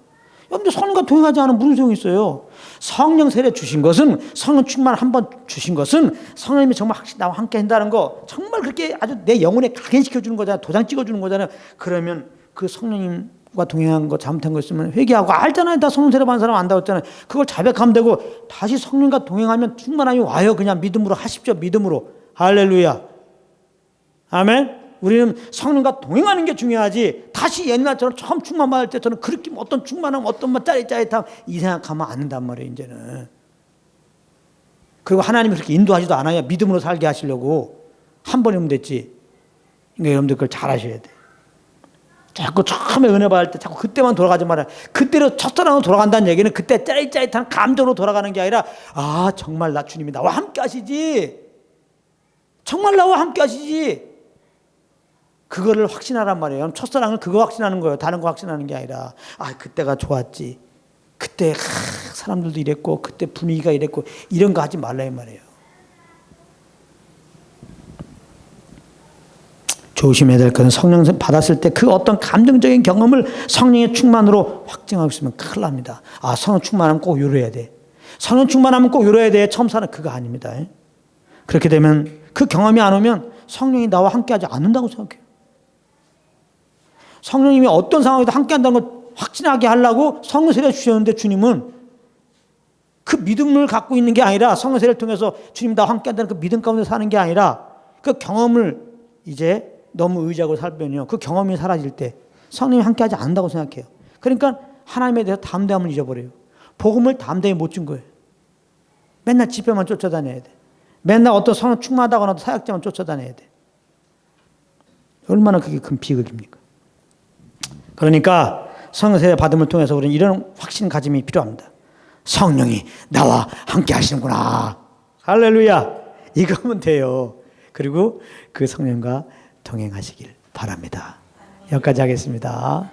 여러분들 성령과 동행하지 않으면 무슨 소용이 있어요? 성령 세례 주신 것은, 성령 충만 한번 주신 것은 성령님이 정말 나와 함께 한다는 거, 정말 그렇게 아주 내 영혼에 각인시켜 주는 거잖아요. 도장 찍어 주는 거잖아요. 그러면 그 성령님과 동행한 거, 잘못한 거 있으면 회개하고, 알잖아요. 다 성령 세례 받은 사람 안다고 했잖아요. 그걸 자백하면 되고 다시 성령과 동행하면 충만함이 와요. 그냥 믿음으로 하십시오. 믿음으로. 할렐루야. 아멘. 우리는 성령과 동행하는 게 중요하지, 다시 옛날처럼 처음 충만 받을 때처럼 그렇게 어떤 충만함, 어떤 짜릿짜릿함 이 생각하면 안 된단 말이에요. 이제는. 그리고 하나님이 그렇게 인도하지도 않아요. 믿음으로 살게 하시려고. 한 번이면 됐지. 그러니까 여러분들 그걸 잘 하셔야 돼. 자꾸 처음에 은혜 받을 때 자꾸 그때만 돌아가지 말아요. 그때로 첫사랑으로 돌아간다는 얘기는 그때 짜릿짜릿한 감정으로 돌아가는 게 아니라, 아 정말 나 주님이 나와 함께 하시지, 정말 나와 함께 하시지, 그거를 확신하란 말이에요. 첫사랑은 그거 확신하는 거예요. 다른 거 확신하는 게 아니라, 아 그때가 좋았지, 그때 사람들도 이랬고 그때 분위기가 이랬고, 이런 거 하지 말라 이 말이에요. 조심해야 될 것은 성령 받았을 때 그 어떤 감정적인 경험을 성령의 충만으로 확증하고 있으면 큰일 납니다. 아 성령 충만하면 꼭 이뤄야 돼, 성령 충만하면 꼭 이뤄야 돼, 처음 사는 그거 아닙니다. 그렇게 되면 그 경험이 안 오면 성령이 나와 함께하지 않는다고 생각해요. 성령님이 어떤 상황에도 함께한다는 걸 확신하게 하려고 성령 세례 주셨는데, 주님은 그 믿음을 갖고 있는 게 아니라, 성령 세례를 통해서 주님 나와 함께한다는 그 믿음 가운데 사는 게 아니라, 그 경험을 이제 너무 의지하고 살면요, 그 경험이 사라질 때 성령님이 함께하지 않는다고 생각해요. 그러니까 하나님에 대해서 담대함을 잊어버려요. 복음을 담대히 못 준 거예요. 맨날 집회만 쫓아다녀야 돼. 맨날 어떤 성령 충만하다거나 사역자만 쫓아다녀야 돼. 얼마나 그게 큰 비극입니까? 그러니까 성령 세례 받음을 통해서 우리는 이런 확신 가짐이 필요합니다. 성령이 나와 함께 하시는구나. 할렐루야. 이거면 돼요. 그리고 그 성령과 동행하시길 바랍니다. 여기까지 하겠습니다.